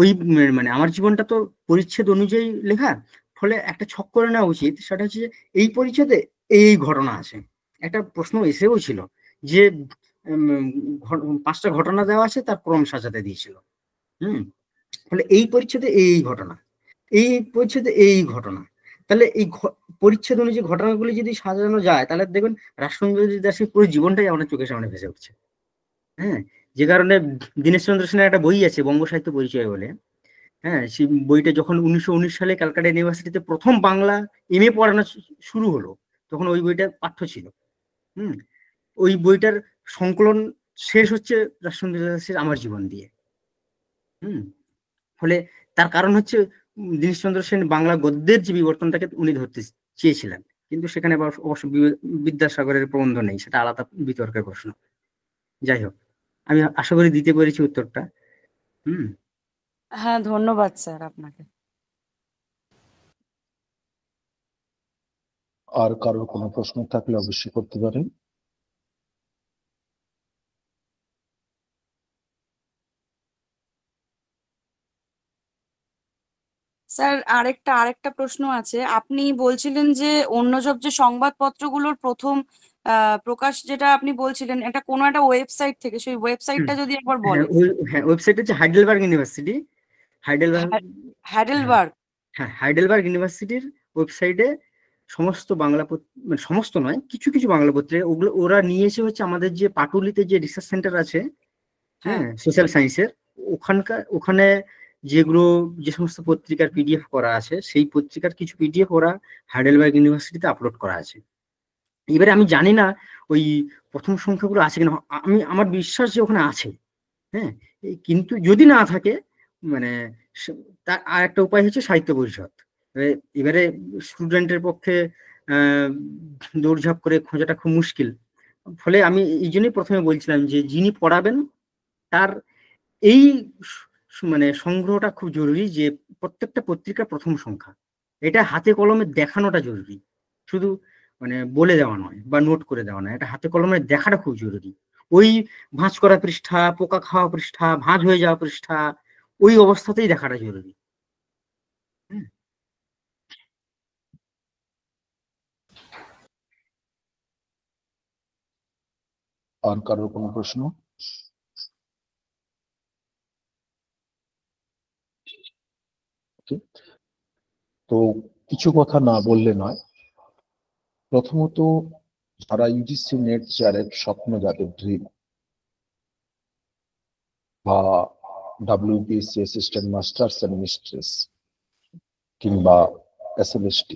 ওই মানে আমার জীবনটা তো পরিচ্ছেদ অনুযায়ী লেখা, ফলে একটা ছক করে নেওয়া উচিত। সেটা হচ্ছে এই পরিচ্ছেদে এই ঘটনা আছে। একটা প্রশ্ন এসেও ছিল যে 5টা ঘটনা দেওয়া আছে, তার ক্রম সাজাতে দিয়েছিল। ফলে এই পরিচ্ছেদে এই ঘটনা, এই পরিচ্ছেদে এই ঘটনা, তাহলে এই পরিচ্ছেদ অনুযায়ী ঘটনাগুলি যদি সাজানো যায়, তাহলে দেখবেন রাসমণি দাসের পুরো জীবনটাই আমাদের চোখের সামনে ভেসে উঠছে। হ্যাঁ, যে কারণে দীনেশচন্দ্র সেনের একটা বই আছে বঙ্গ সাহিত্য পরিচয় বলে। হ্যাঁ, সেই বইটা যখন 1919 সালে ক্যালকাটা ইউনিভার্সিটিতে প্রথম বাংলা এমএ পড়ানো শুরু হলো, তখন ওই বইটা পাঠ্য ছিল। ওই বইটার সংকলন শেষ হচ্ছে রাসমণি দাসের আমার জীবন দিয়ে। ফলে তার কারণ হচ্ছে দীনেশচন্দ্র সেন বাংলা গদ্যের যে বিবর্তনটাকে উনি ধরতে চেয়েছিলেন, কিন্তু সেখানে অবশ্য বিদ্যাসাগরের প্রবন্ধ নেই, সেটা আলাদা বিতর্কের প্রশ্ন। যাই হোক, আমি আশা করি দিতে পেরেছি উত্তরটা। হ্যাঁ, ধন্যবাদ স্যার আপনাকে। আর কারোর কোনো প্রশ্ন থাকলে অবশ্যই করতে পারেন। স্যার আরেকটা প্রশ্ন আছে। আপনি বলছিলেন যে অন্য সব যে সংবাদপত্রগুলোর প্রথম প্রকাশ যেটা আপনি বলছিলেন, এটা কোনো একটা ওয়েবসাইট থেকে, সেই ওয়েবসাইটটা যদি একবার বলেন। হ্যাঁ, ওয়েবসাইট হচ্ছে হাইডেলবার্গ ইউনিভার্সিটি। হাইডেলবার্গ। হ্যাঁ, হাইডেলবার্গ ইউনিভার্সিটির ওয়েবসাইটে সমস্ত বাংলা, মানে সমস্ত নয়, কিছু কিছু বাংলা পত্রিকা, ওগুলো ওরা নিয়ে এসে হচ্ছে আমাদের যে পাটুলিতে যে রিসার্চ সেন্টার আছে, হ্যাঁ, সোশ্যাল সায়েন্সের, ওখানে যেগুলো যে সমস্ত পত্রিকার পিডিএফ করা আছে, সেই পত্রিকার কিছু পিডিএফ ওরা হাইডেলবার্গ ইউনিভার্সিটিতে আপলোড করা আছে। এবারে আমি জানি না ওই প্রথম সংখ্যাগুলো আছে কিনা, আমার বিশ্বাস যে ওখানে আছে। হ্যাঁ, কিন্তু যদি না থাকে, মানে তার আর একটা উপায় হচ্ছে সাহিত্য পরিষদ। এবারে স্টুডেন্টের পক্ষে দৌড়ঝাঁপ করে খোঁজাটা খুব মুশকিল। ফলে আমি এই জন্যই প্রথমে বলছিলাম যে যিনি পড়াবেন তার এই মানে সংগ্রহটা খুব জরুরি, যে প্রত্যেকটা পত্রিকার প্রথম সংখ্যা এটা হাতে কলমে দেখানোটা জরুরি, শুধু মানে বলে দেওয়া নয় বা নোট করে দেওয়া নয়, এটা হাতে কলমে দেখাটা খুব জরুরি। ওই ভাঁজ করা পৃষ্ঠা, পোকা খাওয়া পৃষ্ঠা, ভাঁজ হয়ে যাওয়া পৃষ্ঠা, ওই অবস্থাতেই দেখাটা জরুরি। আর কারোর কোনো প্রশ্ন? তো কিছু কথা না বললে নয়। প্রথমত, যারা ইউজিসি নেট চেয়ারের স্বপ্ন, যাদের ড্রিম, বা WBSC assistant masters and mistress কিংবা SLST,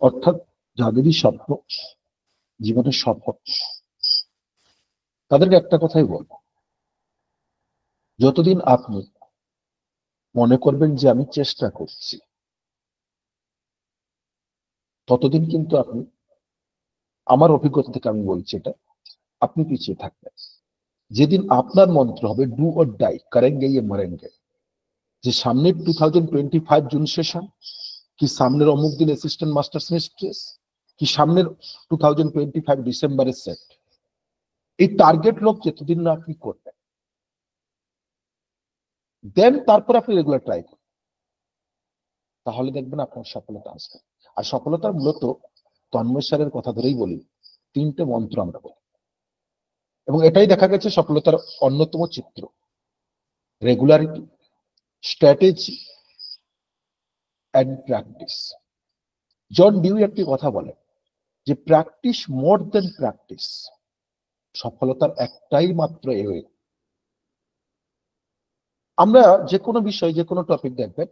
অর্থাৎ যাদেরই স্বপ্ন, জীবনের স্বপ্ন, তাদেরকে একটা কথাই বলবো, যতদিন আপনি মনে করবেন যে আমি চেষ্টা করছি, ততদিন কিন্তু আপনি, আমার অভিজ্ঞতা থেকে আমি বলছি এটা, আপনি পিছিয়ে থাকবেন। যেদিন আপনার মন্ত্র হবে ডু অর ডাই, করেঙ্গে ইয়ে মরেঙ্গে, যে সামনের 2025 জুন সেশন, কি সামনের অমুক দিন অ্যাসিস্ট্যান্ট মাস্টার্স মিস্ট্রেস, কি সামনের 2025 ডিসেম্বরের সেট, এই টার্গেট লোক যতদিন না আপনি করবেন, দেন তারপর আপনি রেগুলার ট্রাই করবেন, তাহলে দেখবেন আপনার সফলতা আসবে। আর সফলতার মূলত তন্ময় স্যারের কথা ধরেই বলি, 3টে মন্ত্র আমরা বলি, এবং এটাই দেখা গেছে সফলতার অন্যতম চিত্র: regularity, strategy and practice. John Dewey একটি কথা বলেন যে প্র্যাকটিস মোর দেন প্র্যাকটিস। সফলতার একটাই মাত্র এ। আমরা যে কোনো বিষয়, যে কোনো টপিক দেখবেন,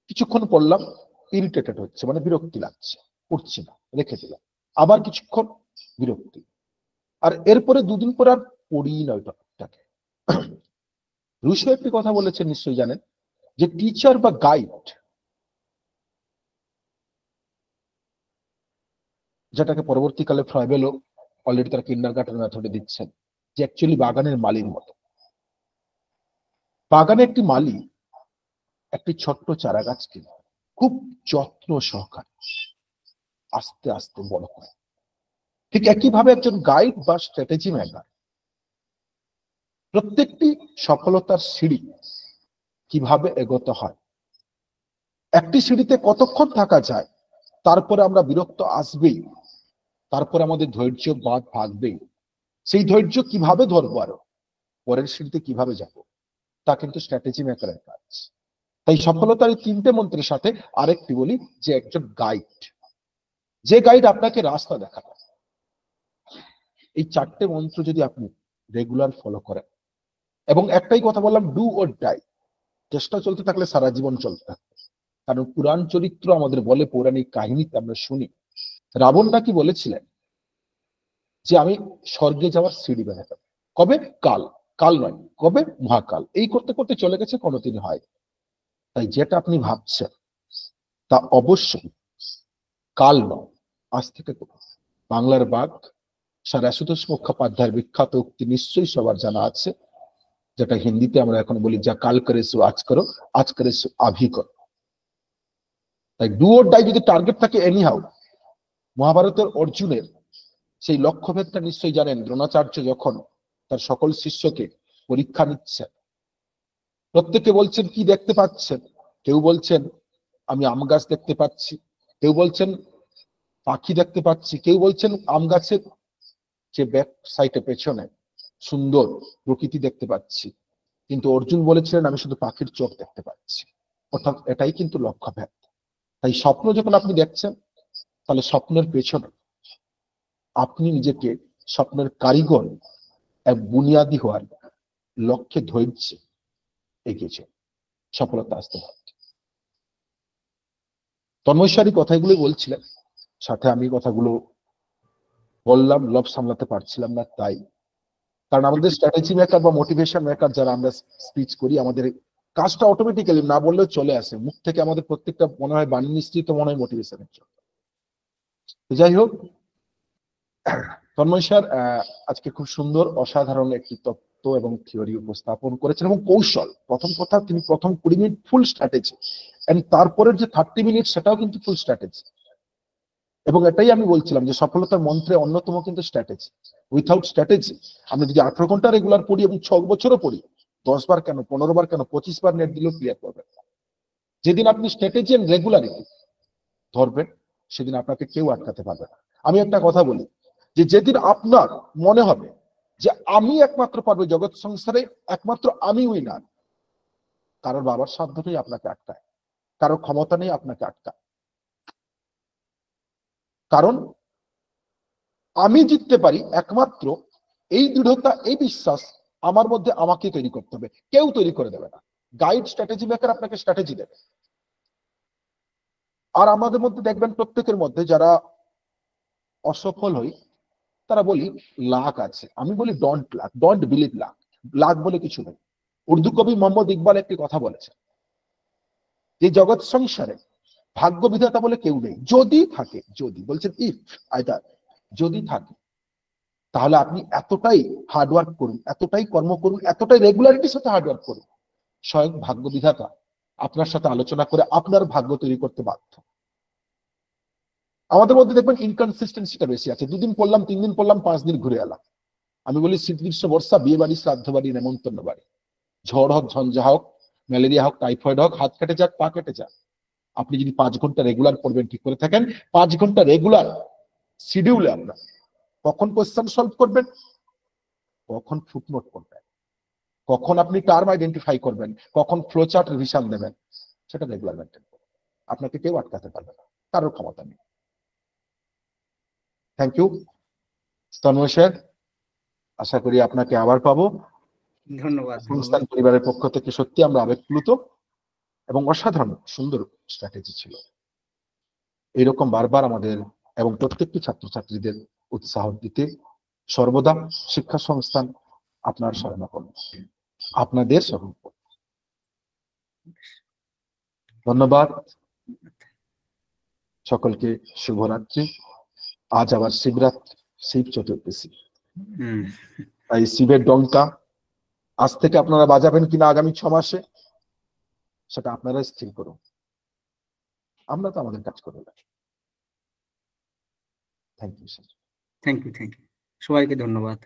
কিছুক্ষণ পড়লাম, ইরিটেটেড হচ্ছে, মানে বিরক্তি লাগছে, পড়ছি না, রেখে দিলাম, আবার কিছুক্ষণ বিরক্তি, আর এরপরে দুদিন পর আর পড়ি না ওই টপিকটাকে। রুশো একটি কথা বলেছেন, নিশ্চয়ই জানেন, যে টিচার বা গাইড, যেটাকে পরবর্তীকালে ফ্রয়েবেলও অলরেডি তার কিন্ডারগার্টেন মেথডে দিচ্ছেন, যে অ্যাকচুয়ালি বাগানের মালির মতো। বাগানে একটি মালি একটি ছোট্ট চারা গাছকে খুব যত্ন সহকারে আস্তে আস্তে বড় করে। ঠিক একইভাবে একজন গাইড বা স্ট্র্যাটেজি মেকার প্রত্যেকটি সফলতার সিঁড়ি কিভাবে এগোতে হয়, একটি সিঁড়িতে কতক্ষণ থাকা যায়, তারপরে আমরা বিরক্ত আসবেই, তারপরে আমাদের ধৈর্য বাদ ভাগবেই, সেই ধৈর্য কিভাবে ধরবো, আরো পরের সিঁড়িতে কিভাবে যাব, তা কিন্তু স্ট্র্যাটেজি মেকারের কাজ। তাই সফলতার এই 3টে মন্ত্রের সাথে আরেকটি বলি, যে একজন গাইড, যে গাইড আপনাকে রাস্তা দেখাবে। এই 4টে মন্ত্র যদি আপনি রেগুলার ফলো করেন, এবং একটাই কথা বললাম, ডু অর ডাই, চেষ্টা চলতে থাকলে সারা জীবন চলতে থাকবে। কারণ পুরাণ চরিত্র আমাদের বলে, পৌরাণিক কাহিনীতে আমরা শুনি, রাবণ নাকি বলেছিলেন যে আমি স্বর্গে যাওয়ার সিঁড়ি বানাতাম। কবে? কাল। কাল নয়, কবে? মহাকাল। এই করতে করতে চলে গেছে, কোনোদিন হয়। তাই যেটা আপনি ভাবছেন তা অবশ্যই কাল নয়, আজ থেকে করুন। বাংলার বাঘ স্যার আশুতোষ মুখোপাধ্যায়ের বিখ্যাত উক্তি নিশ্চয়ই সবার জানা আছে, যেটা হিন্দিতে আমরা এখন বলি, যা কাল করে সো আজ করো, আজ করে সো আভি করো। তাই ডু অর ডাই যদি টার্গেট থাকে এনিহাউ, মহাভারতের অর্জুনের সেই লক্ষ্যভেদটা নিশ্চয়ই জানেন। দ্রোণাচার্য যখন তার সকল শিষ্যকে পরীক্ষা নিচ্ছেন, প্রত্যেকে বলছেন কি দেখতে পাচ্ছেন? কেউ বলছেন আমি আম গাছ দেখতে পাচ্ছি, কেউ বলছেন পাখি দেখতে পাচ্ছি, কেউ বলছেন আম গাছের যে ব্যাক সাইডে পেছনে সুন্দর প্রকৃতি দেখতে পাচ্ছি, কিন্তু অর্জুন বলেছিলেন আমি শুধু পাখির চোখ দেখতে পাচ্ছি। অর্থাৎ এটাই কিন্তু লক্ষ্যভেদ। তাই স্বপ্ন যখন আপনি দেখছেন, তাহলে স্বপ্নের পেছনে আপনি নিজেকে স্বপ্নের কারিগর এক বুনিয়াদি হওয়ার লক্ষ্যে ধৈর্য এগিয়েছে সফলতা আসতে পারে। তন্ময়সারী কথাগুলো বলছিলেন, সাথে আমি কথাগুলো বললাম, লব সামলাতে পারছিলাম না। তাই কারণ আমাদের স্ট্র্যাটেজি মেকার বা মোটিভেশন মেকার যারা আমরা স্পিচ করি, আমাদের কাজটা অটোমেটিক্যালি না বললেও চলে আসে মুখ থেকে। আমাদের প্রত্যেকটা মনে হয় বাণী নিশ্চিত মনে হয় মোটিভেশনের জন্য। যাই হোক, তন্ময় স্যার আজকে খুব সুন্দর অসাধারণ একটি তত্ত্ব এবং থিওরি উপস্থাপন করেছেন এবং কৌশল। প্রথম কথা, তিনি প্রথম 20 মিনিট ফুল স্ট্র্যাটেজি, এন্ড তারপরের যে 30 মিনিট সেটাও কিন্তু ফুল স্ট্র্যাটেজি। এবং এটাই আমি বলছিলাম যে সফলতার মন্ত্রে অন্যতম কিন্তু স্ট্র্যাটেজি। উইথাউট স্ট্র্যাটেজি আমরা যদি 18 ঘন্টা রেগুলার পড়ি এবং 6 বছরও পড়ি, 10 বার কেন, 15 বার কেন, 25 বার নেট দিলেও ক্লিয়ার করবেন না। যেদিন আপনি স্ট্র্যাটেজি এন্ড রেগুলারিটি ধরবেন, সেদিন আপনাকে কেউ আটকাতে পারবে না। আমি একটা কথা বলি, যে যেদিন আপনার মনে হবে যে আমি একমাত্র পারবো জগৎ সংসারে, একমাত্র আমি উইনার, কারোর বাবার সাধ্য নেই আপনাকে আটকায়, কারোর ক্ষমতা নেই আপনাকে আটকায়। কারণ আমি জিততে পারি একমাত্র এই দৃঢ়তা, এই বিশ্বাস আমার মধ্যে আমাকে তৈরি করতে হবে, কেউ তৈরি করে দেবে না। গাইড স্ট্র্যাটেজি মেকার আপনাকে স্ট্র্যাটেজি দেবে। আর আমাদের মধ্যে দেখবেন প্রত্যেকের মধ্যে যারা অসফল হই, তারা বলি লাক আছে। আমি বলি don't lakh, don't believe lakh. Lakh বলে কিছু নেই। উর্দু কবি মোহাম্মদ ইকবাল একটি কথা বলেছেন, যে জগৎ সংসারে ভাগ্য বিধাতা বলে কেউ নেই। যদি থাকে, যদি বলছেন ইফ আইদার, যদি থাকে, তাহলে আপনি এতটাই হার্ডওয়ার্ক করুন, এতটাই কর্ম করুন, এতটাই রেগুলারিটির সাথে হার্ডওয়ার্ক করুন, স্বয়ং ভাগ্য বিধাতা আপনার সাথে আলোচনা করে আপনার ভাগ্য তৈরি করতে বাধ্য। আমাদের মধ্যে দেখবেন ইনকনসিস্টেন্সিটা বেশি আছে। 2 দিন পড়লাম, 3 দিন পড়লাম, 5 দিন ঘুরে এলাম। আমি বলি শীত গ্রীষ্ম বর্ষা, বিয়ে বাড়ি, শ্রাদ্ধ বাড়ি, নেমন্তন্ন বাড়ি, ঝড় হোক, ঝঞ্ঝা হোক, ম্যালেরিয়া হোক, টাইফয়েড হোক, হাত কেটে যাক, পা কেটে যাক, আপনি যদি 5 ঘন্টা রেগুলার পড়বেন ঠিক করে থাকেন, 5 ঘন্টা রেগুলার শিডিউলে আমরা কখন কোয়েশ্চেন সলভ করবেন, কখন ফুটনোট করবেন, কখন আপনি টার্ম আইডেন্টিফাই করবেন, কখন ফ্লোচার্ট রিভিশন দেবেন, সেটা রেগুলার মেনটেন করবেন। আপনাকে কেউ আটকাতে পারবে না, কারোর ক্ষমতা নেই। থ্যাংক ইউ তন্ময় স্যার, আশা করি আপনাকে আবার পাবো। ধন্যবাদ। সংস্থান পরিবারের পক্ষ থেকে সত্যি আমরা আবেগপ্লুত এবং অসাধারণ সুন্দর স্ট্র্যাটেজি ছিল। এইরকম বারবার আমাদের এবং প্রত্যেকটি ছাত্রছাত্রীদের উৎসাহ দিতে সর্বদা শিক্ষা সংস্থান আপনার শরণাপন্ন, আপনাদের শরণাপন্ন। ধন্যবাদ সকলকে, শুভরাত্রি। আজ আবার শিবরাত্রি, শিব চতুর্দশী। তাই শিবের ডঙ্কা আজ থেকে আপনারা বাজাবেন কিনা আগামী 6 মাসে, সেটা আপনারা স্থির করুন। আমরা তো আমাদের কাজ করে যাই। Thank you sir. Thank you, সবাইকে ধন্যবাদ।